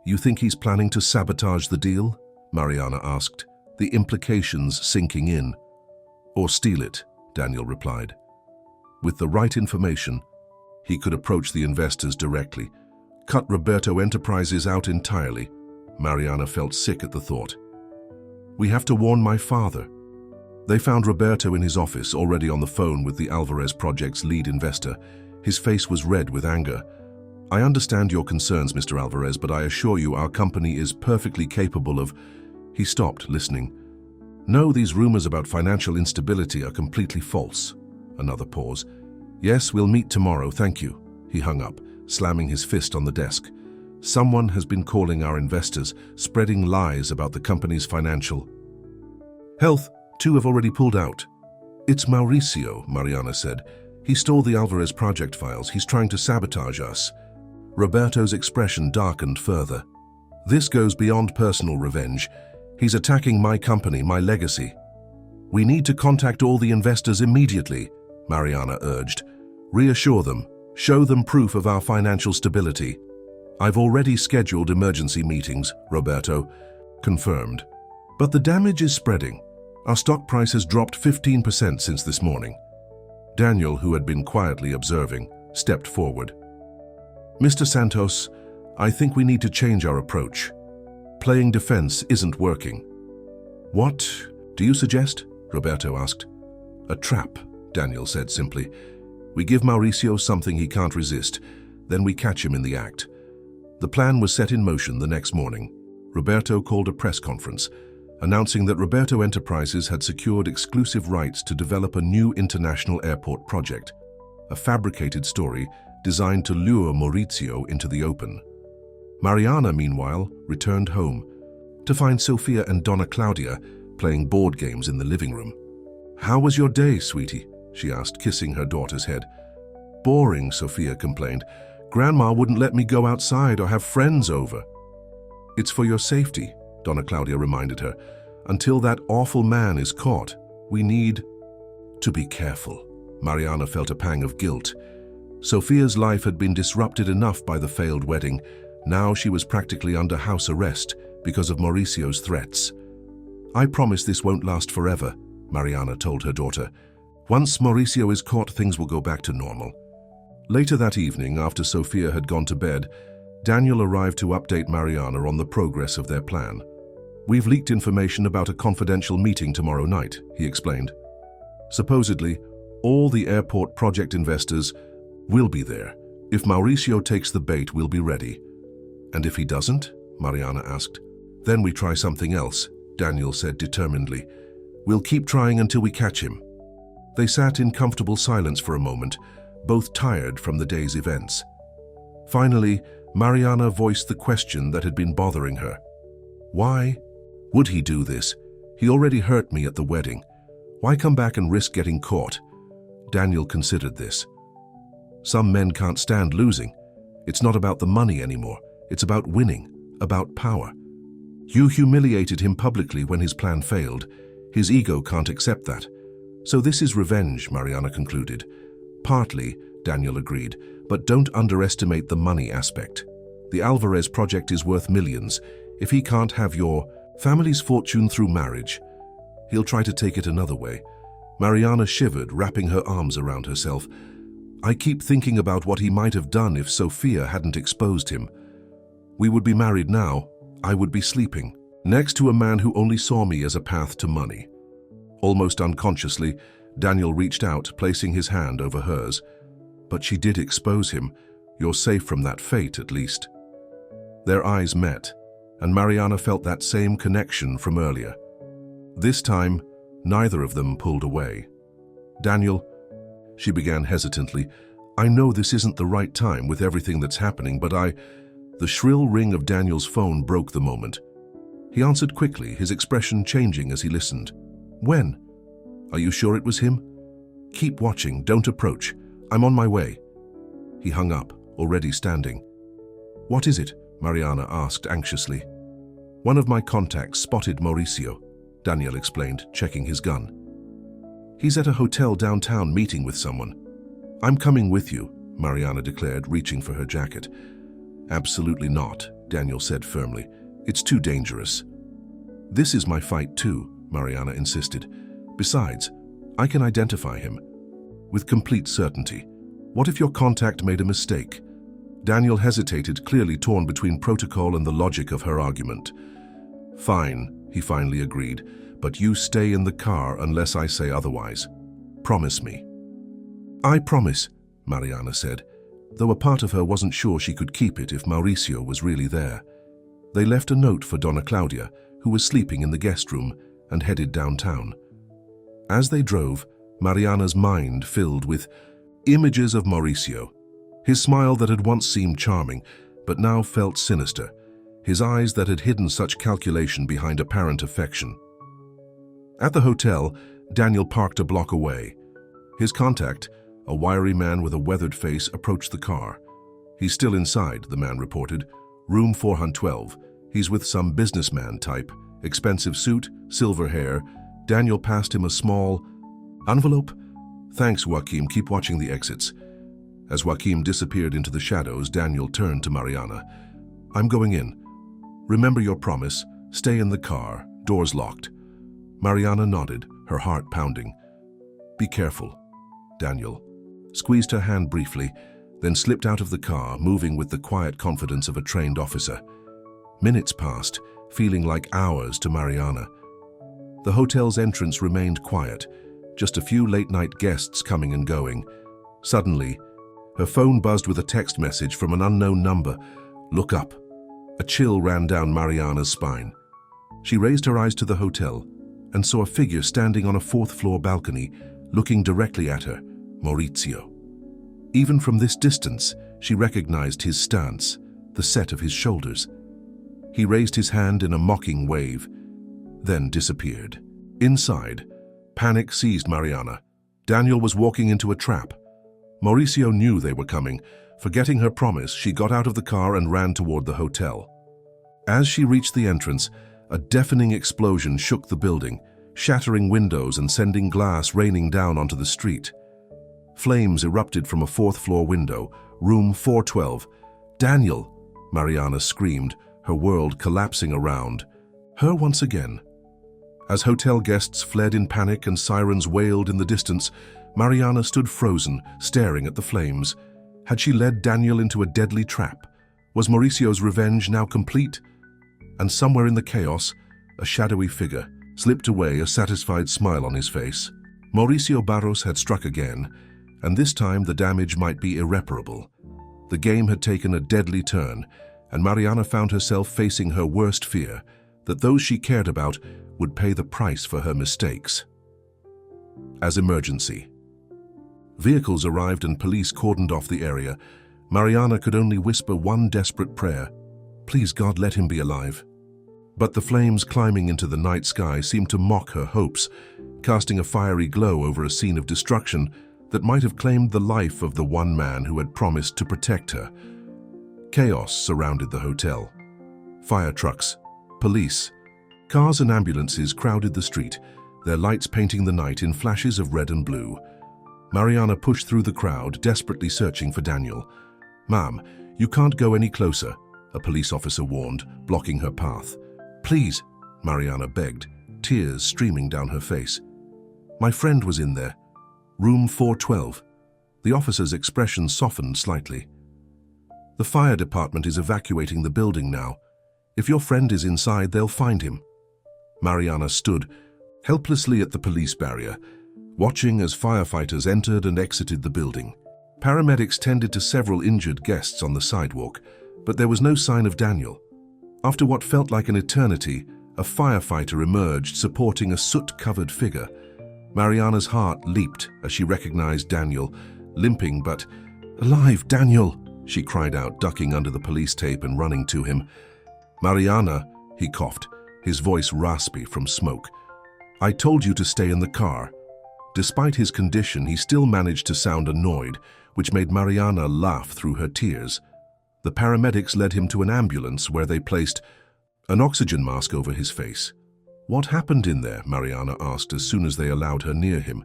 "You think he's planning to sabotage the deal?" Mariana asked, the implications sinking in. "Or steal it," Daniel replied. With the right information, he could approach the investors directly. Cut Roberto Enterprises out entirely. Mariana felt sick at the thought. "We have to warn my father." They found Roberto in his office, already on the phone with the Alvarez project's lead investor. His face was red with anger. "I understand your concerns, Mr. Alvarez, but I assure you our company is perfectly capable of—" He stopped, listening. "No, these rumors about financial instability are completely false." Another pause. "Yes, we'll meet tomorrow, thank you." He hung up, slamming his fist on the desk. "Someone has been calling our investors, spreading lies about the company's financial health. 2 have already pulled out." "It's Mauricio," Mariana said. "He stole the Alvarez project files. He's trying to sabotage us." Roberto's expression darkened further. "This goes beyond personal revenge. He's attacking my company, my legacy." "We need to contact all the investors immediately," Mariana urged. "Reassure them. Show them proof of our financial stability." "I've already scheduled emergency meetings," Roberto confirmed. "But the damage is spreading. Our stock price has dropped 15% since this morning." Daniel, who had been quietly observing, stepped forward. "Mr. Santos, I think we need to change our approach. Playing defense isn't working." "What do you suggest?" Roberto asked. "A trap," Daniel said simply. "We give Mauricio something he can't resist, then we catch him in the act." The plan was set in motion the next morning. Roberto called a press conference, announcing that Roberto Enterprises had secured exclusive rights to develop a new international airport project, a fabricated story designed to lure Mauricio into the open. Mariana, meanwhile, returned home to find Sofia and Donna Claudia playing board games in the living room. "How was your day, sweetie?" she asked, kissing her daughter's head. "Boring," Sofia complained. "Grandma wouldn't let me go outside or have friends over." "It's for your safety," Donna Claudia reminded her. "Until that awful man is caught, we need to be careful." Mariana felt a pang of guilt. Sofia's life had been disrupted enough by the failed wedding. Now she was practically under house arrest because of Mauricio's threats. "I promise this won't last forever," Mariana told her daughter. "Once Mauricio is caught, things will go back to normal." Later that evening, after Sofia had gone to bed, Daniel arrived to update Mariana on the progress of their plan. "We've leaked information about a confidential meeting tomorrow night," he explained. "Supposedly, all the airport project investors will be there. If Mauricio takes the bait, we'll be ready." "And if he doesn't?" Mariana asked. "Then we try something else," Daniel said determinedly. "We'll keep trying until we catch him." They sat in comfortable silence for a moment, both tired from the day's events. Finally, Mariana voiced the question that had been bothering her. "Why would he do this? He already hurt me at the wedding. Why come back and risk getting caught?" Daniel considered this. Some men can't stand losing. It's not about the money anymore. It's about winning, about power. You humiliated him publicly when his plan failed. His ego can't accept that. So this is revenge, Mariana concluded. Partly, Daniel agreed, but don't underestimate the money aspect. The Alvarez project is worth millions. If he can't have your family's fortune through marriage, he'll try to take it another way. Mariana shivered, wrapping her arms around herself. I keep thinking about what he might have done if Sophia hadn't exposed him. We would be married now. I would be sleeping next to a man who only saw me as a path to money. Almost unconsciously, Daniel reached out, placing his hand over hers. But she did expose him. You're safe from that fate, at least. Their eyes met, and Mariana felt that same connection from earlier. This time, neither of them pulled away. Daniel, she began hesitantly, I know this isn't the right time with everything that's happening, but The shrill ring of Daniel's phone broke the moment. He answered quickly, his expression changing as he listened. When? Are you sure it was him? Keep watching, don't approach. I'm on my way. He hung up, already standing. What is it? Mariana asked anxiously. One of my contacts spotted Mauricio, Daniel explained, checking his gun. He's at a hotel downtown meeting with someone. I'm coming with you, Mariana declared, reaching for her jacket. Absolutely not, Daniel said firmly. It's too dangerous. This is my fight too, Mariana insisted. Besides, I can identify him. With complete certainty. What if your contact made a mistake? Daniel hesitated, clearly torn between protocol and the logic of her argument. Fine, he finally agreed, but you stay in the car unless I say otherwise. Promise me. I promise, Mariana said, though a part of her wasn't sure she could keep it if Mauricio was really there. They left a note for Donna Claudia, who was sleeping in the guest room, and headed downtown. As they drove, Mariana's mind filled with images of Mauricio. His smile that had once seemed charming, but now felt sinister. His eyes that had hidden such calculation behind apparent affection. At the hotel, Daniel parked a block away. His contact, a wiry man with a weathered face, approached the car. He's still inside, the man reported. Room 412. He's with some businessman type. Expensive suit, silver hair. Daniel passed him a small envelope. Thanks, Joaquim. Keep watching the exits. As Joaquim disappeared into the shadows, Daniel turned to Mariana. I'm going in. Remember your promise. Stay in the car. Doors locked. Mariana nodded, her heart pounding. Be careful. Daniel squeezed her hand briefly, then slipped out of the car, moving with the quiet confidence of a trained officer. Minutes passed, feeling like hours to Mariana. The hotel's entrance remained quiet, just a few late-night guests coming and going. Suddenly, her phone buzzed with a text message from an unknown number. Look up. A chill ran down Mariana's spine. She raised her eyes to the hotel and saw a figure standing on a fourth-floor balcony, looking directly at her, Mauricio. Even from this distance, she recognized his stance, the set of his shoulders. He raised his hand in a mocking wave, then disappeared. Inside, panic seized Mariana. Daniel was walking into a trap. Mauricio knew they were coming. Forgetting her promise, she got out of the car and ran toward the hotel. As she reached the entrance, a deafening explosion shook the building, shattering windows and sending glass raining down onto the street. Flames erupted from a fourth-floor window, room 412. Daniel! Mariana screamed, her world collapsing around her once again. As hotel guests fled in panic and sirens wailed in the distance, Mariana stood frozen, staring at the flames. Had she led Daniel into a deadly trap? Was Mauricio's revenge now complete? And somewhere in the chaos, a shadowy figure slipped away, a satisfied smile on his face. Mauricio Barros had struck again, and this time the damage might be irreparable. The game had taken a deadly turn, and Mariana found herself facing her worst fear, that those she cared about would pay the price for her mistakes. As emergency vehicles arrived and police cordoned off the area, Mariana could only whisper one desperate prayer. Please God, let him be alive. But the flames climbing into the night sky seemed to mock her hopes, casting a fiery glow over a scene of destruction that might have claimed the life of the one man who had promised to protect her. Chaos surrounded the hotel. Fire trucks, police, cars and ambulances crowded the street, their lights painting the night in flashes of red and blue. Mariana pushed through the crowd, desperately searching for Daniel. "Ma'am, you can't go any closer," a police officer warned, blocking her path. "Please," Mariana begged, tears streaming down her face. "My friend was in there. Room 412. The officer's expression softened slightly. "The fire department is evacuating the building now. If your friend is inside, they'll find him." Mariana stood helplessly at the police barrier, watching as firefighters entered and exited the building. Paramedics tended to several injured guests on the sidewalk, but there was no sign of Daniel. After what felt like an eternity, a firefighter emerged supporting a soot-covered figure. Mariana's heart leaped as she recognized Daniel, limping but alive. "Daniel!" she cried out, ducking under the police tape and running to him. "Mariana," he coughed, his voice raspy from smoke. "I told you to stay in the car." Despite his condition, he still managed to sound annoyed, which made Mariana laugh through her tears. The paramedics led him to an ambulance where they placed an oxygen mask over his face. "What happened in there?" Mariana asked as soon as they allowed her near him.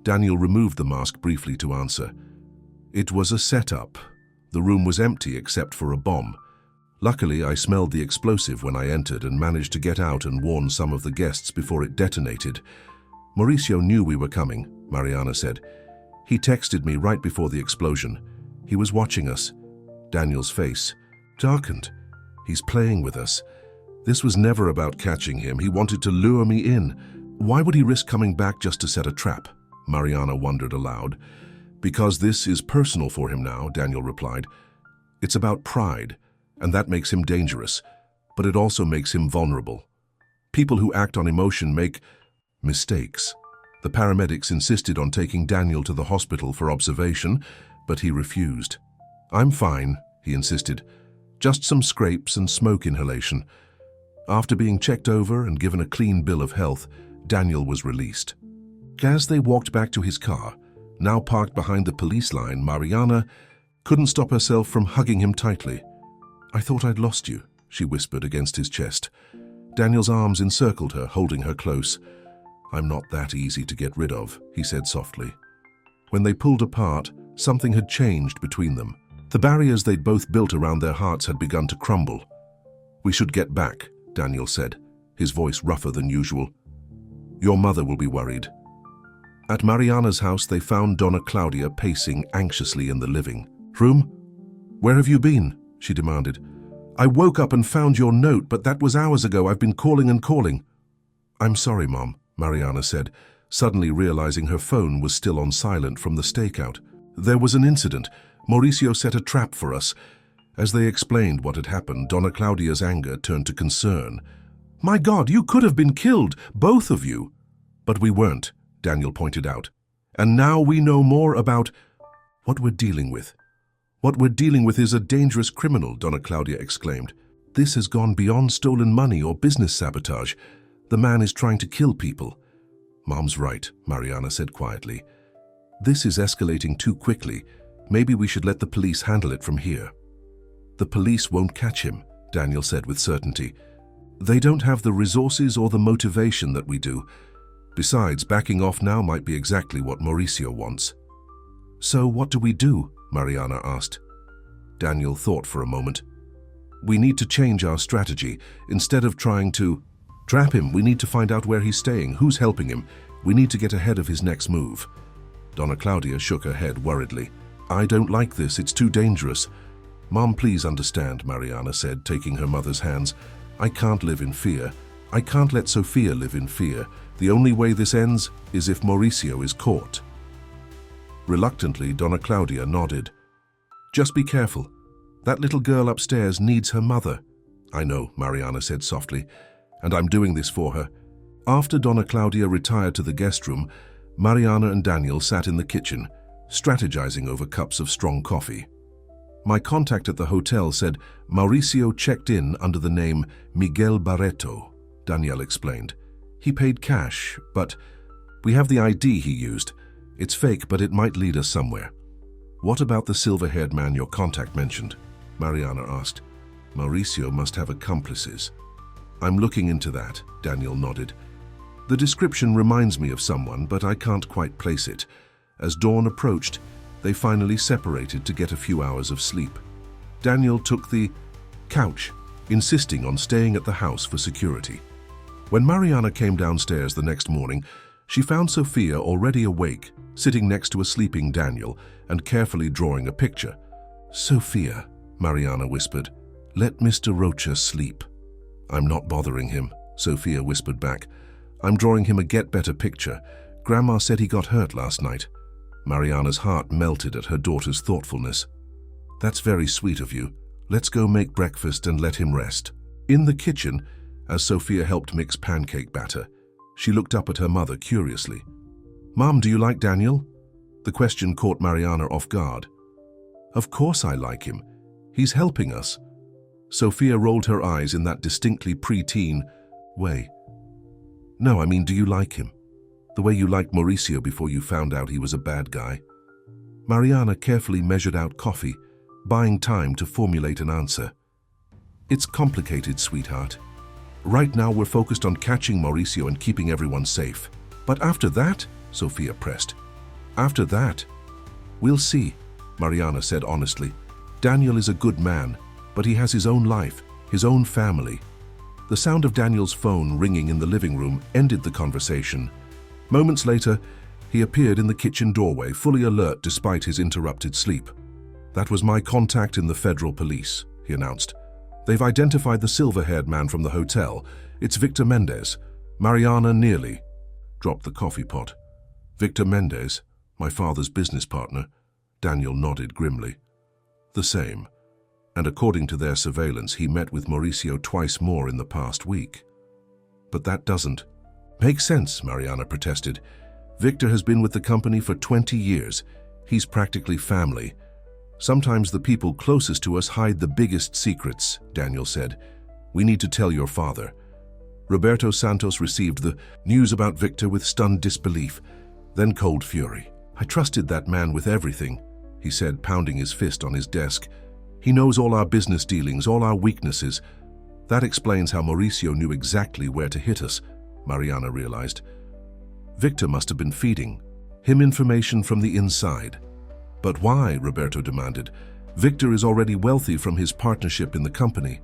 Daniel removed the mask briefly to answer. "It was a setup. The room was empty except for a bomb. Luckily, I smelled the explosive when I entered and managed to get out and warn some of the guests before it detonated. Mauricio knew we were coming," Mariana said. "He texted me right before the explosion. He was watching us." Daniel's face darkened. "He's playing with us. This was never about catching him. He wanted to lure me in. Why would he risk coming back just to set a trap?" Mariana wondered aloud. "Because this is personal for him now," Daniel replied. "It's about pride, and that makes him dangerous, but it also makes him vulnerable. People who act on emotion make mistakes." The paramedics insisted on taking Daniel to the hospital for observation, but he refused. "I'm fine," he insisted. "Just some scrapes and smoke inhalation." After being checked over and given a clean bill of health, Daniel was released. As they walked back to his car, now parked behind the police line, Mariana couldn't stop herself from hugging him tightly. "I thought I'd lost you," she whispered against his chest. Daniel's arms encircled her, holding her close. "I'm not that easy to get rid of," he said softly. When they pulled apart, something had changed between them. The barriers they'd both built around their hearts had begun to crumble. "We should get back," Daniel said, his voice rougher than usual. "Your mother will be worried." At Mariana's house, they found Donna Claudia pacing anxiously in the living room. "Where have you been?" she demanded. "I woke up and found your note, but that was hours ago. I've been calling and calling." "I'm sorry, Mom," Mariana said, suddenly realizing her phone was still on silent from the stakeout. "There was an incident. Mauricio set a trap for us." As they explained what had happened, Donna Claudia's anger turned to concern. "My God, you could have been killed, both of you." "But we weren't," Daniel pointed out. "And now we know more about what we're dealing with." "What we're dealing with is a dangerous criminal," Donna Claudia exclaimed. "This has gone beyond stolen money or business sabotage. The man is trying to kill people." "Mom's right," Mariana said quietly. "This is escalating too quickly. Maybe we should let the police handle it from here." "The police won't catch him," Daniel said with certainty. "They don't have the resources or the motivation that we do. Besides, backing off now might be exactly what Mauricio wants." "So what do we do?" Mariana asked. Daniel thought for a moment. "We need to change our strategy. Instead of trying to trap him, we need to find out where he's staying, who's helping him. We need to get ahead of his next move." Donna Claudia shook her head worriedly. "I don't like this. It's too dangerous." "Mom, please understand," Mariana said, taking her mother's hands. "I can't live in fear. I can't let Sofia live in fear. The only way this ends is if Mauricio is caught." Reluctantly, Donna Claudia nodded. "Just be careful. That little girl upstairs needs her mother." "I know," Mariana said softly, "and I'm doing this for her." After Donna Claudia retired to the guest room, Mariana and Daniel sat in the kitchen, strategizing over cups of strong coffee. "My contact at the hotel said Mauricio checked in under the name Miguel Barreto," Danielle explained. "He paid cash, but we have the ID he used. It's fake, but it might lead us somewhere. What about the silver-haired man your contact mentioned? Mariana asked. Mauricio must have accomplices. I'm looking into that, Daniel nodded. The description reminds me of someone, but I can't quite place it. As dawn approached, they finally separated to get a few hours of sleep. Daniel took the couch, insisting on staying at the house for security. When Mariana came downstairs the next morning, she found Sophia already awake, sitting next to a sleeping Daniel and carefully drawing a picture. Sophia, Mariana whispered, let Mr. Rocha sleep. I'm not bothering him, Sophia whispered back. I'm drawing him a get-better picture. Grandma said he got hurt last night. Mariana's heart melted at her daughter's thoughtfulness. That's very sweet of you. Let's go make breakfast and let him rest. In the kitchen, as Sophia helped mix pancake batter, she looked up at her mother curiously. Mom, do you like Daniel? The question caught Mariana off guard. Of course I like him. He's helping us. Sophia rolled her eyes in that distinctly pre-teen way. No, I mean, do you like him? The way you liked Mauricio before you found out he was a bad guy? Mariana carefully measured out coffee, buying time to formulate an answer. It's complicated, sweetheart. Right now we're focused on catching Mauricio and keeping everyone safe. But after that, Sophia pressed. After that? We'll see, Mariana said honestly. Daniel is a good man, but he has his own life, his own family. The sound of Daniel's phone ringing in the living room ended the conversation. Moments later, he appeared in the kitchen doorway, fully alert despite his interrupted sleep. That was my contact in the federal police, he announced. They've identified the silver-haired man from the hotel. It's Victor Mendez. Mariana nearly dropped the coffee pot. Victor Mendez, my father's business partner. Daniel nodded grimly. The same. And according to their surveillance, he met with Mauricio twice more in the past week. But that doesn't make sense, Mariana protested. Victor has been with the company for 20 years. He's practically family. Sometimes the people closest to us hide the biggest secrets, Daniel said. We need to tell your father. Roberto Santos received the news about Victor with stunned disbelief, then cold fury. I trusted that man with everything, he said, pounding his fist on his desk. He knows all our business dealings, all our weaknesses. That explains how Mauricio knew exactly where to hit us, Mariana realized. Victor must have been feeding him information from the inside. But why, Roberto demanded. Victor is already wealthy from his partnership in the company.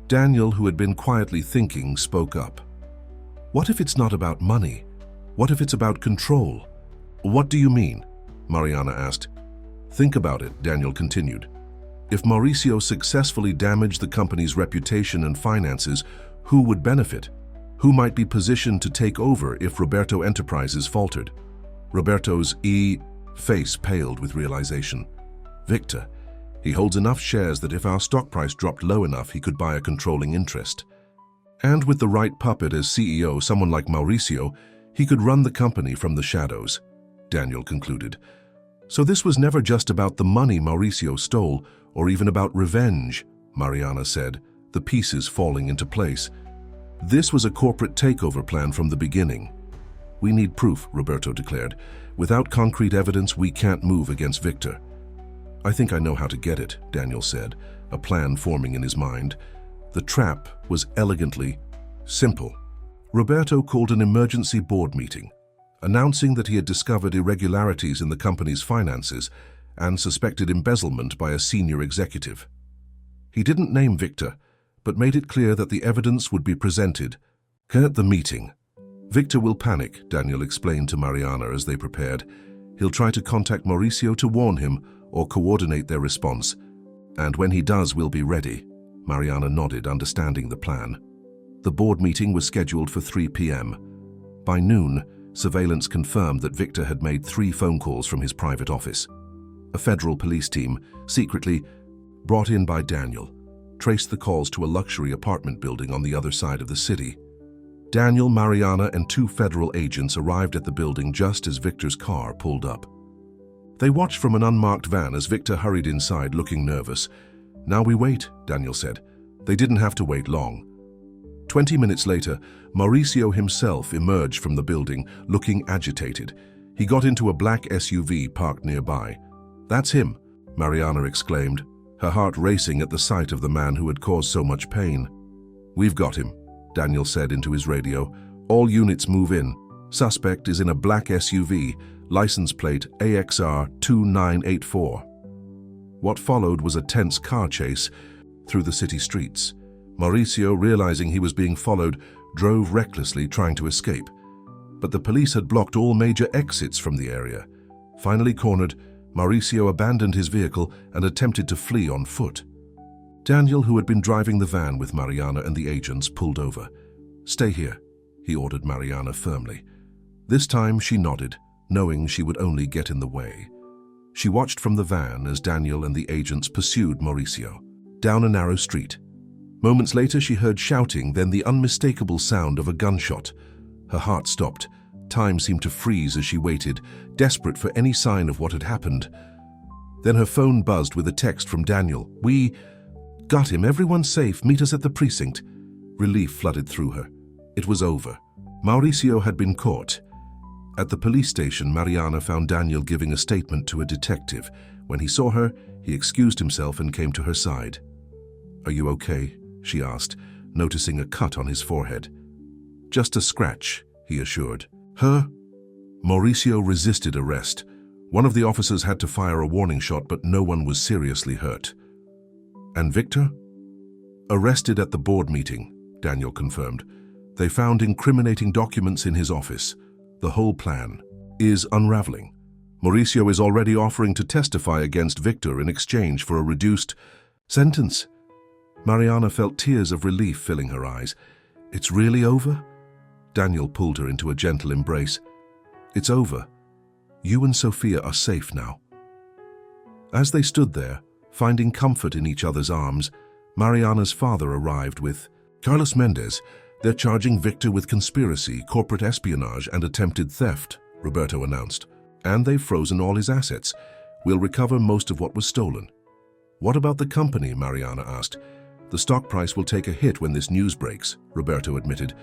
Daniel, who had been quietly thinking, spoke up. What if it's not about money? What if it's about control? What do you mean? Mariana asked. Think about it, Daniel continued. If Mauricio successfully damaged the company's reputation and finances, who would benefit? Who might be positioned to take over if Roberto Enterprises faltered? Roberto's face paled with realization. Victor. He holds enough shares that if our stock price dropped low enough, he could buy a controlling interest. And with the right puppet as CEO, someone like Mauricio, he could run the company from the shadows, Daniel concluded. So this was never just about the money Mauricio stole, or even about revenge, Mariana said, the pieces falling into place. This was a corporate takeover plan from the beginning. We need proof, Roberto declared. Without concrete evidence, we can't move against Victor. I think I know how to get it, Daniel said, a plan forming in his mind. The trap was elegantly simple. Roberto called an emergency board meeting, announcing that he had discovered irregularities in the company's finances and suspected embezzlement by a senior executive. He didn't name Victor, but made it clear that the evidence would be presented. At the meeting, Victor will panic, Daniel explained to Mariana as they prepared. He'll try to contact Mauricio to warn him or coordinate their response. And when he does, we'll be ready. Mariana nodded, understanding the plan. The board meeting was scheduled for 3 p.m. By noon, surveillance confirmed that Victor had made 3 phone calls from his private office. A federal police team, secretly brought in by Daniel, traced the calls to a luxury apartment building on the other side of the city. Daniel, Mariana, and 2 federal agents arrived at the building just as Victor's car pulled up. They watched from an unmarked van as Victor hurried inside, looking nervous. Now we wait, Daniel said. They didn't have to wait long. 20 minutes later, Mauricio himself emerged from the building, looking agitated. He got into a black SUV parked nearby. "That's him," Mariana exclaimed, her heart racing at the sight of the man who had caused so much pain. "We've got him," Daniel said into his radio. "All units move in. Suspect is in a black SUV, license plate AXR 2984. What followed was a tense car chase through the city streets. Mauricio, realizing he was being followed, drove recklessly, trying to escape. But the police had blocked all major exits from the area. Finally cornered, Mauricio abandoned his vehicle and attempted to flee on foot. Daniel, who had been driving the van with Mariana and the agents, pulled over. "Stay here," he ordered Mariana firmly. This time she nodded, knowing she would only get in the way. She watched from the van as Daniel and the agents pursued Mauricio down a narrow street. Moments later she heard shouting, then the unmistakable sound of a gunshot. Her heart stopped. Time seemed to freeze as she waited, desperate for any sign of what had happened. Then her phone buzzed with a text from Daniel. "We got him. Everyone's safe. Meet us at the precinct." Relief flooded through her. It was over. Mauricio had been caught. At the police station, Mariana found Daniel giving a statement to a detective. When he saw her, he excused himself and came to her side. "Are you okay?" she asked, noticing a cut on his forehead. "Just a scratch," he assured her. Mauricio resisted arrest. One of the officers had to fire a warning shot, but no one was seriously hurt. "And Victor?" "Arrested at the board meeting," Daniel confirmed. "They found incriminating documents in his office. The whole plan is unraveling. Mauricio is already offering to testify against Victor in exchange for a reduced sentence." Mariana felt tears of relief filling her eyes. "It's really over?" Daniel pulled her into a gentle embrace. "It's over. You and Sofia are safe now." As they stood there, finding comfort in each other's arms, Mariana's father arrived with, "Carlos Mendez, they're charging Victor with conspiracy, corporate espionage, and attempted theft," Roberto announced. "And they've frozen all his assets. We'll recover most of what was stolen." "What about the company?" Mariana asked. "The stock price will take a hit when this news breaks," Roberto admitted.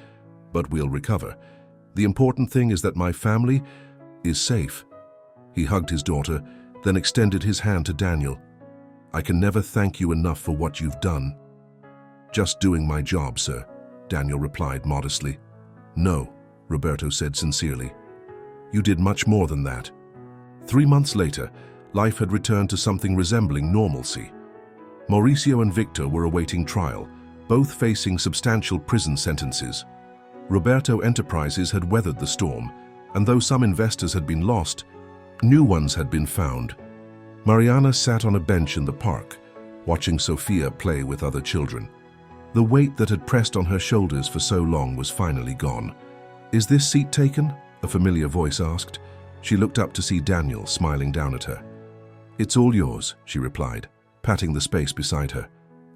"But we'll recover. The important thing is that my family is safe." He hugged his daughter, then extended his hand to Daniel. "I can never thank you enough for what you've done." "Just doing my job, sir," Daniel replied modestly. "No," Roberto said sincerely. "You did much more than that." 3 months later, life had returned to something resembling normalcy. Mauricio and Victor were awaiting trial, both facing substantial prison sentences. Roberto Enterprises had weathered the storm, and though some investors had been lost, new ones had been found. Mariana sat on a bench in the park, watching Sofia play with other children. The weight that had pressed on her shoulders for so long was finally gone. "Is this seat taken?" a familiar voice asked. She looked up to see Daniel smiling down at her. "It's all yours," she replied, patting the space beside her.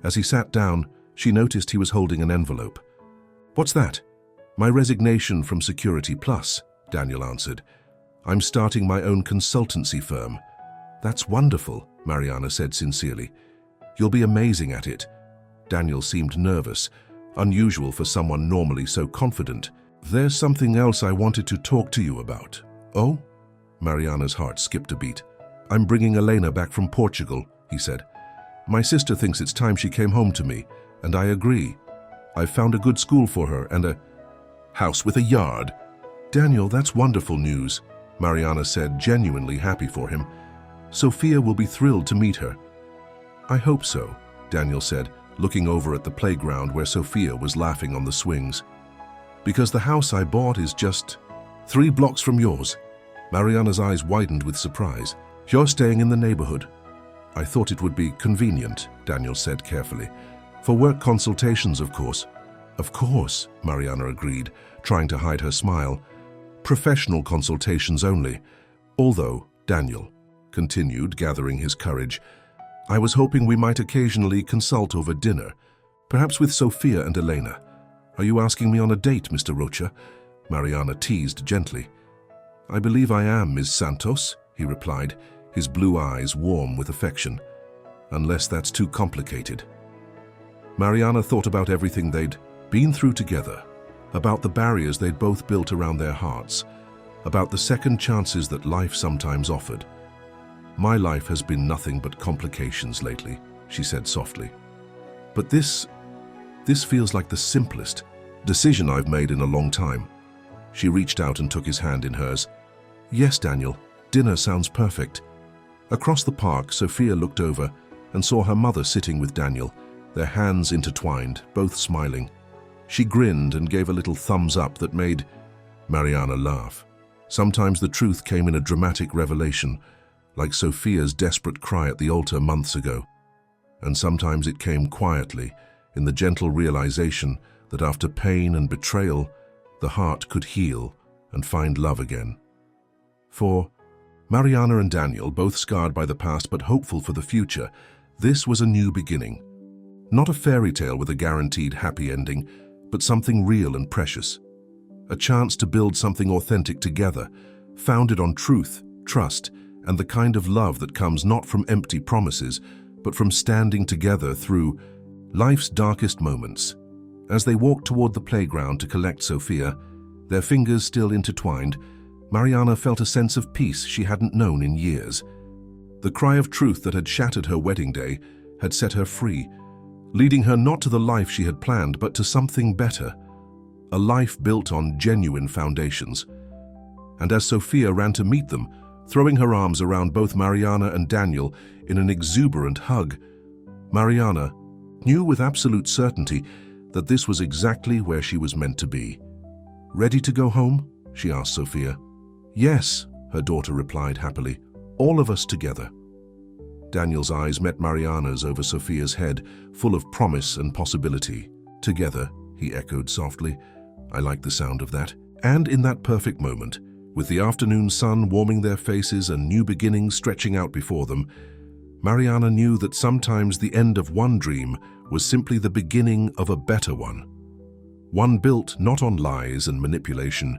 As he sat down, she noticed he was holding an envelope. "What's that?" "My resignation from Security Plus," Daniel answered. "I'm starting my own consultancy firm." "That's wonderful," Mariana said sincerely. "You'll be amazing at it." Daniel seemed nervous, unusual for someone normally so confident. "There's something else I wanted to talk to you about." "Oh?" Mariana's heart skipped a beat. "I'm bringing Elena back from Portugal," he said. "My sister thinks it's time she came home to me, and I agree. I've found a good school for her and a house with a yard." "Daniel, that's wonderful news," Mariana said, genuinely happy for him. "Sofia will be thrilled to meet her." "I hope so," Daniel said, looking over at the playground where Sofia was laughing on the swings. "Because the house I bought is just 3 blocks from yours." Mariana's eyes widened with surprise. "You're staying in the neighborhood." "I thought it would be convenient," Daniel said carefully. "For work consultations, of course." "Of course," Mariana agreed, trying to hide her smile. "Professional consultations only. Although," Daniel continued, gathering his courage, "I was hoping we might occasionally consult over dinner, perhaps with Sofia and Elena." "Are you asking me on a date, Mr. Rocha?" Mariana teased gently. "I believe I am, Ms. Santos," he replied, his blue eyes warm with affection. "Unless that's too complicated." Mariana thought about everything they'd been through together, about the barriers they'd both built around their hearts, about the second chances that life sometimes offered. "My life has been nothing but complications lately," she said softly. "But this feels like the simplest decision I've made in a long time." She reached out and took his hand in hers. "Yes, Daniel, dinner sounds perfect." Across the park, Sophia looked over and saw her mother sitting with Daniel, their hands intertwined, both smiling. She grinned and gave a little thumbs up that made Mariana laugh. Sometimes the truth came in a dramatic revelation, like Sophia's desperate cry at the altar months ago. And sometimes it came quietly, in the gentle realization that after pain and betrayal, the heart could heal and find love again. For Mariana and Daniel, both scarred by the past but hopeful for the future, this was a new beginning. Not a fairy tale with a guaranteed happy ending, but something real and precious. A chance to build something authentic together, founded on truth, trust, and the kind of love that comes not from empty promises, but from standing together through life's darkest moments. As they walked toward the playground to collect Sophia, their fingers still intertwined, Mariana felt a sense of peace she hadn't known in years. The cry of truth that had shattered her wedding day had set her free, leading her not to the life she had planned, but to something better, a life built on genuine foundations. And as Sophia ran to meet them, throwing her arms around both Mariana and Daniel in an exuberant hug, Mariana knew with absolute certainty that this was exactly where she was meant to be. "Ready to go home?" she asked Sophia. "Yes," her daughter replied happily, "all of us together." Daniel's eyes met Mariana's over Sophia's head, full of promise and possibility. "Together," he echoed softly. "I like the sound of that." And in that perfect moment, with the afternoon sun warming their faces and new beginnings stretching out before them, Mariana knew that sometimes the end of one dream was simply the beginning of a better one. One built not on lies and manipulation,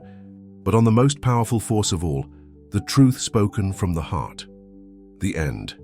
but on the most powerful force of all, the truth spoken from the heart. The end.